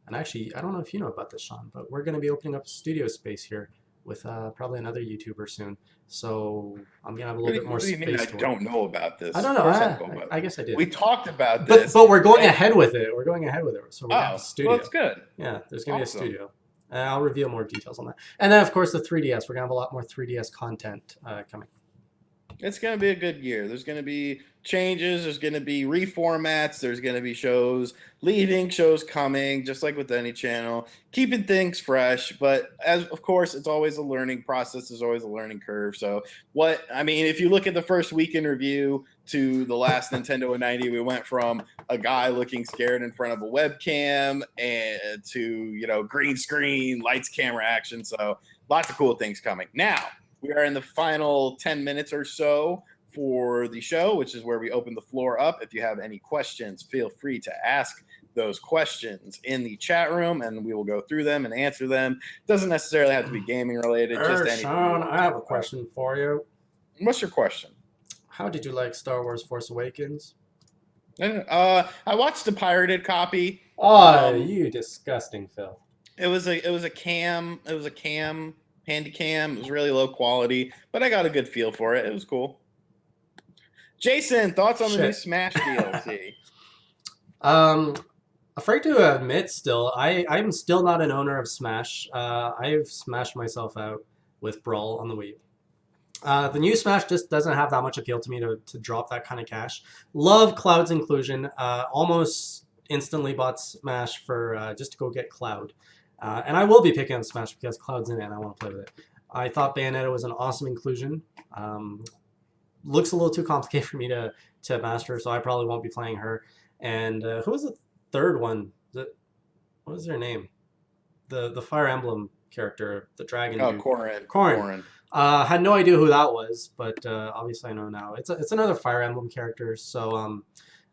And actually, I don't know if you know about this, Shawn, but we're going to be opening up a studio space here with probably another YouTuber soon. So I'm gonna have a little bit more space. What do you mean I don't know about this? I don't know. I guess I did. We talked about this, but we're going ahead with it. We're going ahead with it. So we're gonna have a studio. Well, that's good. Yeah, there's gonna be a studio. I'll reveal more details on that. And then, of course, the 3DS. We're gonna have a lot more 3DS content coming. It's going to be a good year. There's going to be changes. There's going to be reformats. There's going to be shows leaving, shows coming, just like with any channel, keeping things fresh. But as of course, it's always a learning process. There's always a learning curve. So if you look at the first week in review to the last Nintendo 90, we went from a guy looking scared in front of a webcam and to, green screen, lights, camera, action. So lots of cool things coming. Now, we are in the final 10 minutes or so for the show, which is where we open the floor up. If you have any questions, feel free to ask those questions in the chat room, and we will go through them and answer them. Doesn't necessarily have to be gaming related, just anything. Sean, I have a question for you. What's your question? How did you like Star Wars Force Awakens? I watched the pirated copy. Oh, you disgusting Phil. It was a cam handy cam. It was really low quality, but I got a good feel for it. It was cool. Jason, thoughts on the new Smash DLC? Afraid to admit still, I'm still not an owner of Smash. I've smashed myself out with Brawl on the Wii. The new Smash just doesn't have that much appeal to me to drop that kind of cash. Love Cloud's inclusion. Almost instantly bought Smash for just to go get Cloud. And I will be picking up Smash because Cloud's in it and I want to play with it. I thought Bayonetta was an awesome inclusion. Looks a little too complicated for me to master, so I probably won't be playing her. And who was the third one? What was their name? The Fire Emblem character, the dragon dude. Corrin. Had no idea who that was, but obviously I know now. It's another Fire Emblem character, so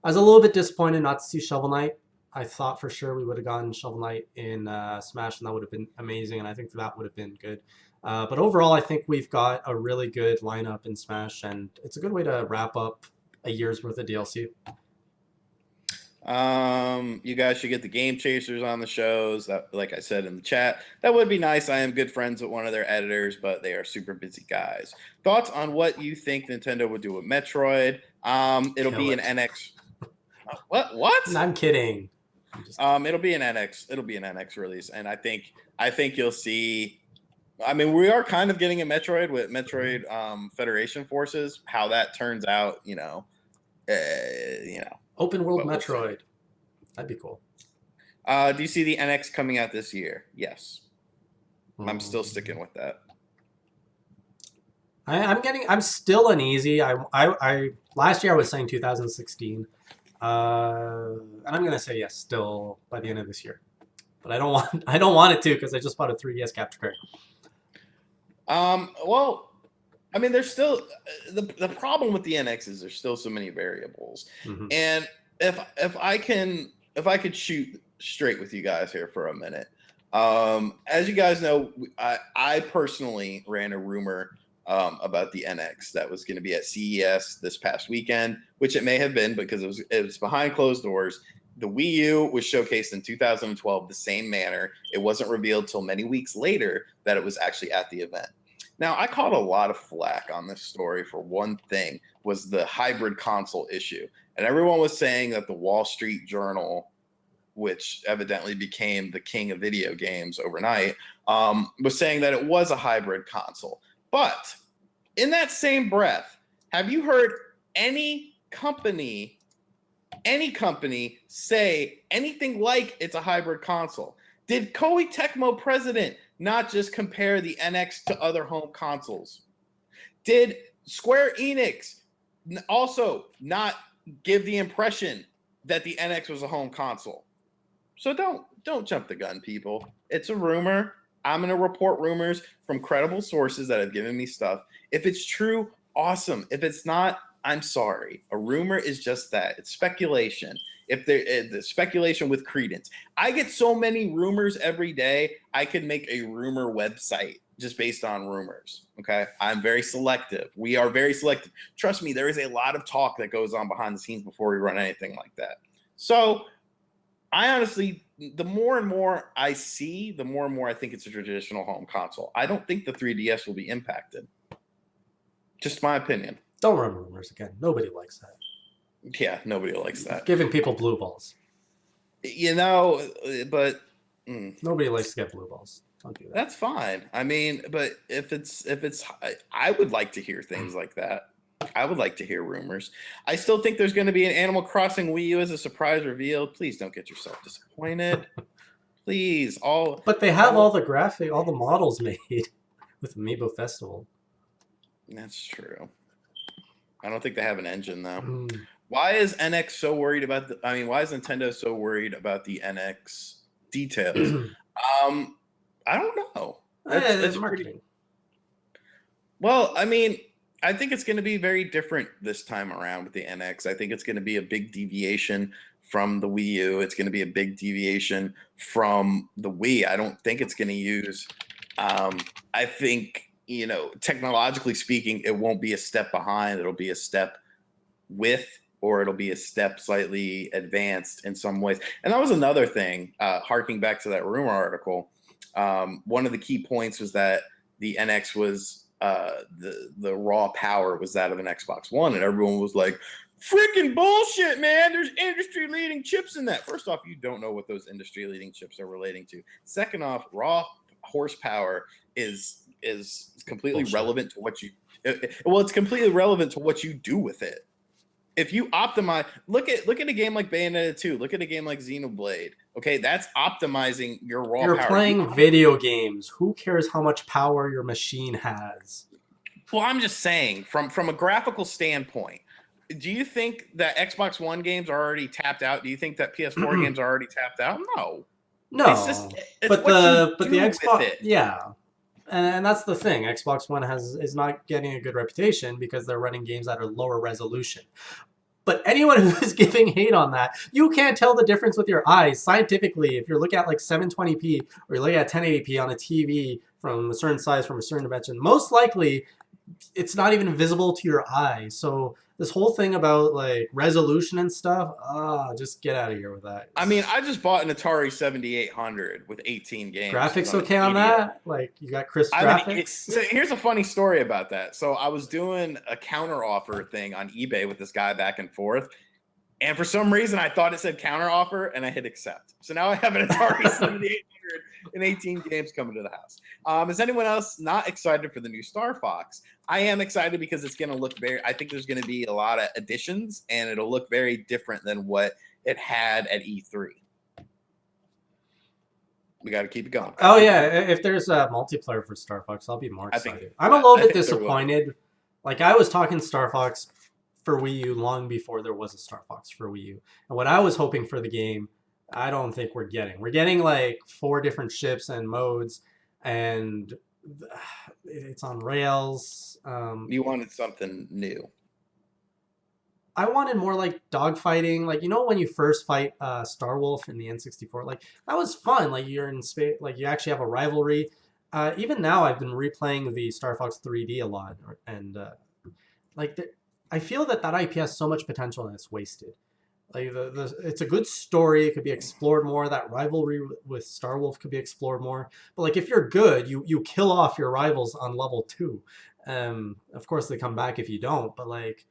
I was a little bit disappointed not to see Shovel Knight. I thought for sure we would have gotten Shovel Knight in Smash, and that would have been amazing, and I think that would have been good. But overall, I think we've got a really good lineup in Smash, and it's a good way to wrap up a year's worth of DLC. You guys should get the Game Chasers on the shows. That, like I said in the chat, that would be nice. I am good friends with one of their editors, but they are super busy guys. Thoughts on what you think Nintendo would do with Metroid? It'll be an NX. What? I'm kidding. It'll be an NX. It'll be an NX release, and I think you'll see. I mean, we are kind of getting a Metroid with Metroid Federation Forces. How that turns out, Open world Metroid. That'd be cool. Do you see the NX coming out this year? Yes. I'm still sticking with that. I'm still uneasy. I last year I was saying 2016. And I'm gonna say yes, still by the end of this year, but I don't want it to because I just bought a 3DS capture card. Well, I mean, there's still the problem with the NX is there's still so many variables, and if I could shoot straight with you guys here for a minute, as you guys know, I personally ran a rumor about the NX that was going to be at CES this past weekend, which it may have been because it was behind closed doors. The Wii U was showcased in 2012 the same manner. It wasn't revealed till many weeks later that it was actually at the event. Now, I caught a lot of flack on this story for one thing, was the hybrid console issue. And everyone was saying that the Wall Street Journal, which evidently became the king of video games overnight, was saying that it was a hybrid console. But in that same breath, have you heard any company say anything like it's a hybrid console? Did Koei Tecmo president not just compare the NX to other home consoles? Did Square Enix also not give the impression that the NX was a home console? So don't jump the gun, people. It's a rumor. I'm going to report rumors from credible sources that have given me stuff. If it's true, awesome. If it's not, I'm sorry. A rumor is just that. It's speculation. If the speculation with credence. I get so many rumors every day, I could make a rumor website just based on rumors. Okay. I'm very selective. We are very selective. Trust me, there is a lot of talk that goes on behind the scenes before we run anything like that. So I honestly, the more and more I see, the more and more I think it's a traditional home console. I don't think the 3DS will be impacted. Just my opinion. Don't run rumors again. Nobody likes that. Yeah, nobody likes that. Giving people blue balls. But nobody likes to get blue balls. Don't do that. That's fine. I mean, but if it's, I would like to hear things like that. I would like to hear rumors. I still think there's going to be an Animal Crossing Wii U as a surprise reveal. Please don't get yourself disappointed. Please, But they have all the models made with Amiibo Festival. That's true. I don't think they have an engine though. Mm. Why is NX so worried about why is Nintendo so worried about the NX details? I don't know. That's marketing. Well, I think it's going to be very different this time around with the NX. I think it's going to be a big deviation from the Wii U. It's going to be a big deviation from the Wii. I don't think it's going to use. I think, technologically speaking, it won't be a step behind. It'll be a step with, or it'll be a step slightly advanced in some ways. And that was another thing, harking back to that rumor article. One of the key points was that the NX was the raw power was that of an Xbox One, and everyone was like, freaking bullshit, man. There's industry leading chips in that. First off, you don't know what those industry leading chips are relating to. Second off, raw horsepower is completely relevant to what you it's completely relevant to what you do with it. If you optimize, look at a game like Bayonetta 2, look at a game like Xenoblade. Okay, that's optimizing your raw power. You're playing video games. Who cares how much power your machine has? Well, I'm just saying, from a graphical standpoint, do you think that Xbox One games are already tapped out? Do you think that PS4 games are already tapped out? No. No. But the Xbox, yeah. And that's the thing. Xbox One is not getting a good reputation because they're running games at a lower resolution. But anyone who's giving hate on that, you can't tell the difference with your eyes. Scientifically, if you're looking at like 720p or you're looking at 1080p on a TV from a certain size, from a certain dimension, most likely it's not even visible to your eyes. So this whole thing about like resolution and stuff, just get out of here with that. I just bought an Atari 7800 with 18 games. Graphics okay on that? Like you got crisp graphics? So here's a funny story about that. So I was doing a counter offer thing on eBay with this guy back and forth. And for some reason, I thought it said counter offer, and I hit accept. So now I have an Atari 7800 and 18 games coming to the house. Is anyone else not excited for the new Star Fox? I am excited because it's going to look I think there's going to be a lot of additions, and it'll look very different than what it had at E3. We got to keep it going. Oh, yeah. If there's a multiplayer for Star Fox, I'll be more excited. I'm a little bit disappointed. Like, I was talking Star Fox for Wii U long before there was a Star Fox for Wii U. And what I was hoping for the game, I don't think we're getting. We're getting like 4 different ships and modes, and it's on rails. You wanted something new. I wanted more like dogfighting. Like, when you first fight Star Wolf in the N64, like that was fun. Like you're in space, like you actually have a rivalry. Even now, I've been replaying the Star Fox 3D a lot, and I feel that IP has so much potential and it's wasted. Like it's a good story. It could be explored more. That rivalry with Star Wolf could be explored more. But like if you're good, you kill off your rivals on level 2. Of course they come back if you don't. But like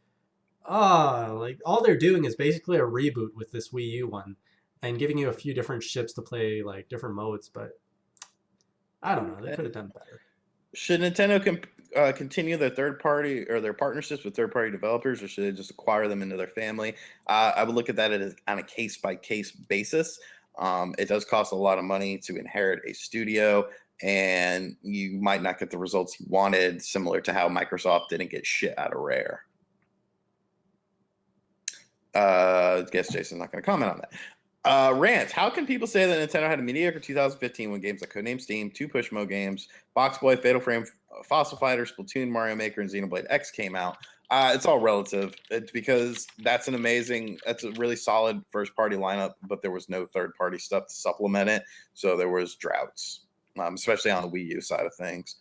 all they're doing is basically a reboot with this Wii U one, and giving you a few different ships to play like different modes. But I don't know. They could have done better. Should Nintendo continue their third-party or their partnerships with third-party developers, or should they just acquire them into their family? I would look at that as on a case-by-case basis. It does cost a lot of money to inherit a studio, and you might not get the results you wanted, similar to how Microsoft didn't get shit out of Rare. I guess Jason's not going to comment on that. Rant. How can people say that Nintendo had a mediocre 2015 when games like Codename Steam, 2 Push Mode games, Box Boy, Fatal Frame, Fossil Fighter, Splatoon, Mario Maker, and Xenoblade X came out? It's all relative. It's because that's a really solid first-party lineup, but there was no third-party stuff to supplement it, so there was droughts, especially on the Wii U side of things.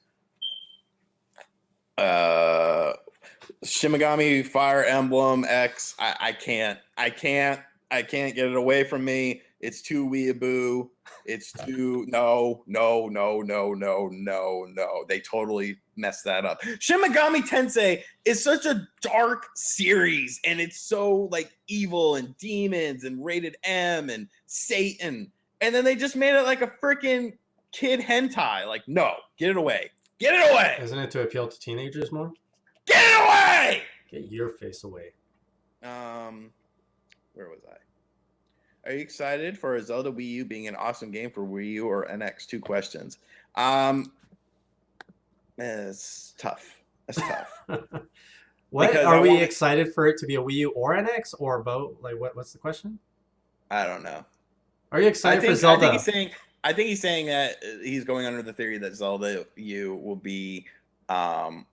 Shin Megami Fire Emblem X. I can't get it away from me. It's too weeaboo. It's too no. They totally messed that up. Shin Megami Tensei is such a dark series, and it's so like evil and demons and rated M and Satan, and then they just made it like a freaking kid hentai. Like, no, get it away. Get it away. Isn't it to appeal to teenagers more? Get it away. Get your face away. Where was I? Are you excited for a Zelda Wii U being an awesome game for Wii U or NX? 2 questions. It's tough. It's tough. What Because are we excited for it to be a Wii U or NX or both? Like, what's the question? I don't know. Are you excited for Zelda? I think he's saying that he's going under the theory that Zelda U will be. Oh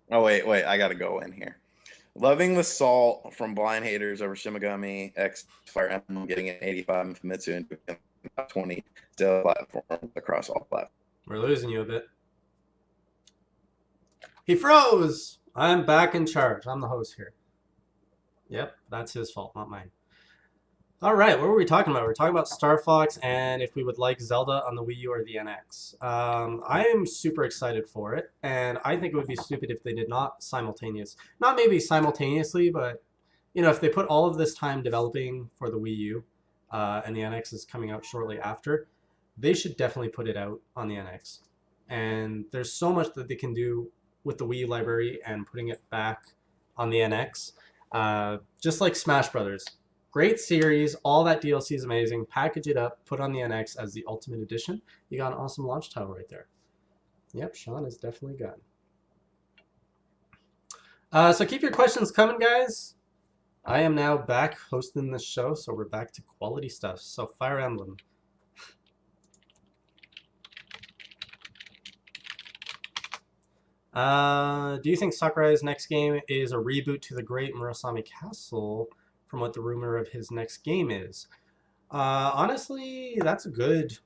wait, I gotta go in here. Loving the salt from blind haters over Shimigami X Fire Emblem getting an 85 and Famitsu into 20 Zelda platforms across all platforms. We're losing you a bit. He froze. I'm back in charge. I'm the host here. Yep, that's his fault, not mine. All right, what were we talking about? We're talking about Star Fox and if we would like Zelda on the Wii U or the NX. I am super excited for it, and I think it would be stupid if they did not not maybe simultaneously, but if they put all of this time developing for the Wii U, and the NX is coming out shortly after, they should definitely put it out on the NX. And there's so much that they can do with the Wii U library and putting it back on the NX, just like Smash Brothers. Great series, all that DLC is amazing. Package it up, put on the NX as the Ultimate Edition. You got an awesome launch title right there. Yep, Shawn is definitely gone. So keep your questions coming, guys. I am now back hosting the show, so we're back to quality stuff. So Fire Emblem. Do you think Sakurai's next game is a reboot to the Great Murasame Castle from what the rumor of his next game is? Honestly, that's a good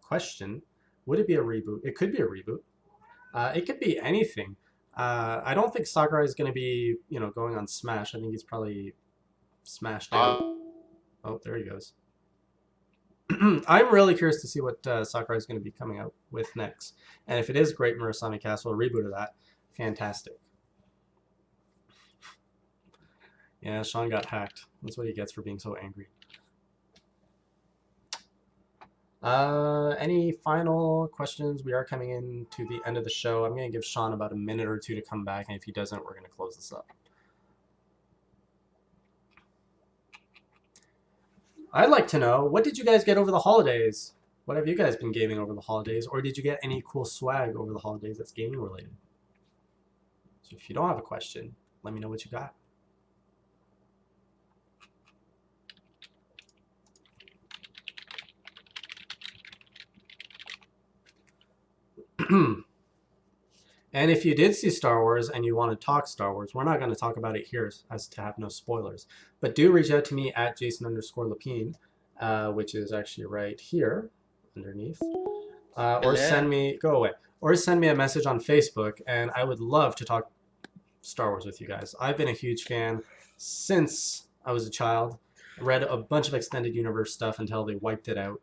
question. Would it be a reboot? It could be a reboot. It could be anything. I don't think Sakurai is going to be, going on Smash. I think he's probably smashed out. Oh, there he goes. I'm really curious to see what Sakurai is going to be coming out with next. And if it is Great Murasame Castle, a reboot of that, fantastic. Yeah, Shawn got hacked. That's what he gets for being so angry. Any final questions? We are coming in to the end of the show. I'm going to give Shawn about a minute or two to come back, and if he doesn't, we're going to close this up. I'd like to know, what did you guys get over the holidays? What have you guys been gaming over the holidays? Or did you get any cool swag over the holidays that's gaming related? So if you don't have a question, let me know what you got. And if you did see Star Wars and you want to talk Star Wars, we're not going to talk about it here as to have no spoilers. But do reach out to me at Jason_Lapine, which is actually right here underneath. Or send me, go away. Or send me a message on Facebook, and I would love to talk Star Wars with you guys. I've been a huge fan since I was a child. I read a bunch of extended universe stuff until they wiped it out.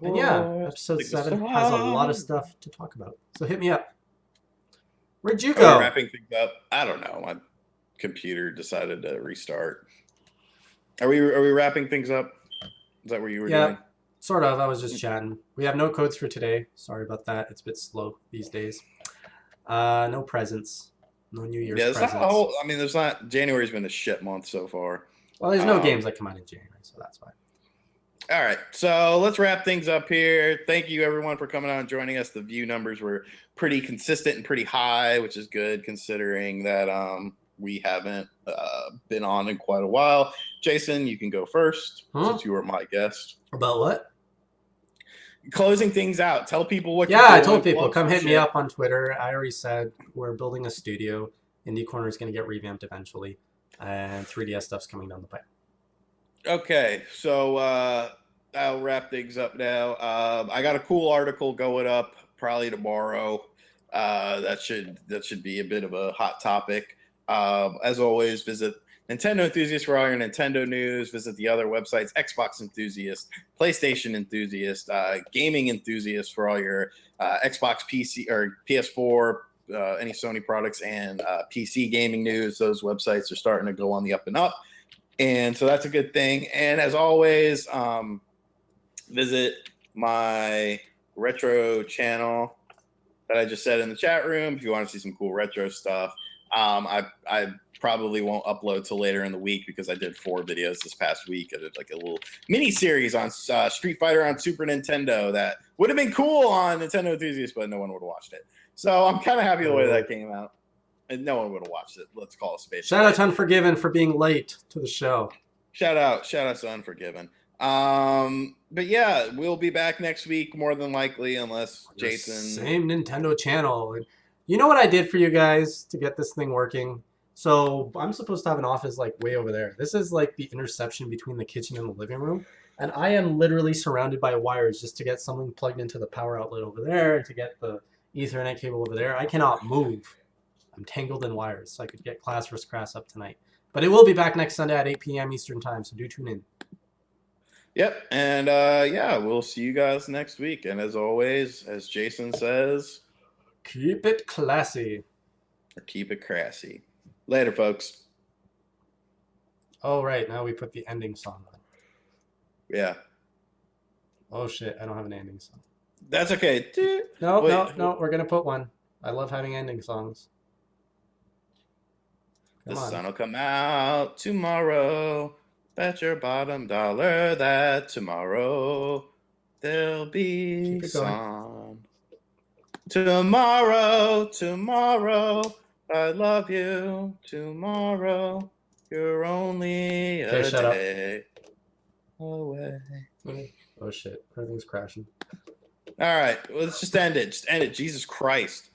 And yeah, episode 7 has a lot of stuff to talk about. So hit me up. Where'd you go? Are we wrapping things up? I don't know. My computer decided to restart. Are we wrapping things up? Is that what you were doing? Yeah, sort of. I was just chatting. We have no codes for today. Sorry about that. It's a bit slow these days. No presents. No New Year's presents. There's not. January's been a shit month so far. Well, there's no games that come out in January, so that's fine. All right, so let's wrap things up here. Thank you, everyone, for coming out and joining us. The view numbers were pretty consistent and pretty high, which is good considering that we haven't been on in quite a while. Jason, you can go first since you were my guest. About what? Closing things out. Tell people what. Yeah, I told people, come hit me up on Twitter. I already said we're building a studio. Indie Corner is going to get revamped eventually, and 3DS stuff's coming down the pipe. Okay, so I'll wrap things up now. I got a cool article going up probably tomorrow. That should be a bit of a hot topic. As always, visit Nintendo Enthusiast for all your Nintendo news. Visit the other websites: Xbox Enthusiast, PlayStation Enthusiast, Gaming Enthusiast for all your Xbox, PC, or PS4, any Sony products, and PC gaming news. Those websites are starting to go on the up and up. And so that's a good thing. And as always, visit my retro channel that I just said in the chat room. If you want to see some cool retro stuff, I probably won't upload till later in the week because I did 4 videos this past week. I did like a little mini series on Street Fighter on Super Nintendo that would have been cool on Nintendo Enthusiast, but no one would have watched it. So I'm kind of happy the way that came out. And no one would have watched it. Let's call it space. Shout out to Unforgiven for being late to the show. Shout out to Unforgiven. But yeah, we'll be back next week more than likely, unless Jason. Same Nintendo channel. You know what I did for you guys to get this thing working? So I'm supposed to have an office like way over there. This is like the intersection between the kitchen and the living room. And I am literally surrounded by wires just to get something plugged into the power outlet over there, to get the Ethernet cable over there. I cannot move. I'm tangled in wires, so I could get Class vs. Crass up tonight. But it will be back next Sunday at 8 p.m. Eastern Time, so do tune in. Yep, and yeah, we'll see you guys next week. And as always, as Jason says, keep it classy. Or keep it crassy. Later, folks. Oh, right, now we put the ending song on. Yeah. Oh, shit, I don't have an ending song. That's okay. No, we're going to put one. I love having ending songs. The sun will come out tomorrow. Bet your bottom dollar that tomorrow there'll be sun. Tomorrow, I love you. Tomorrow, you're only a day away. Oh shit, everything's crashing. All right, let's just end it. Jesus Christ.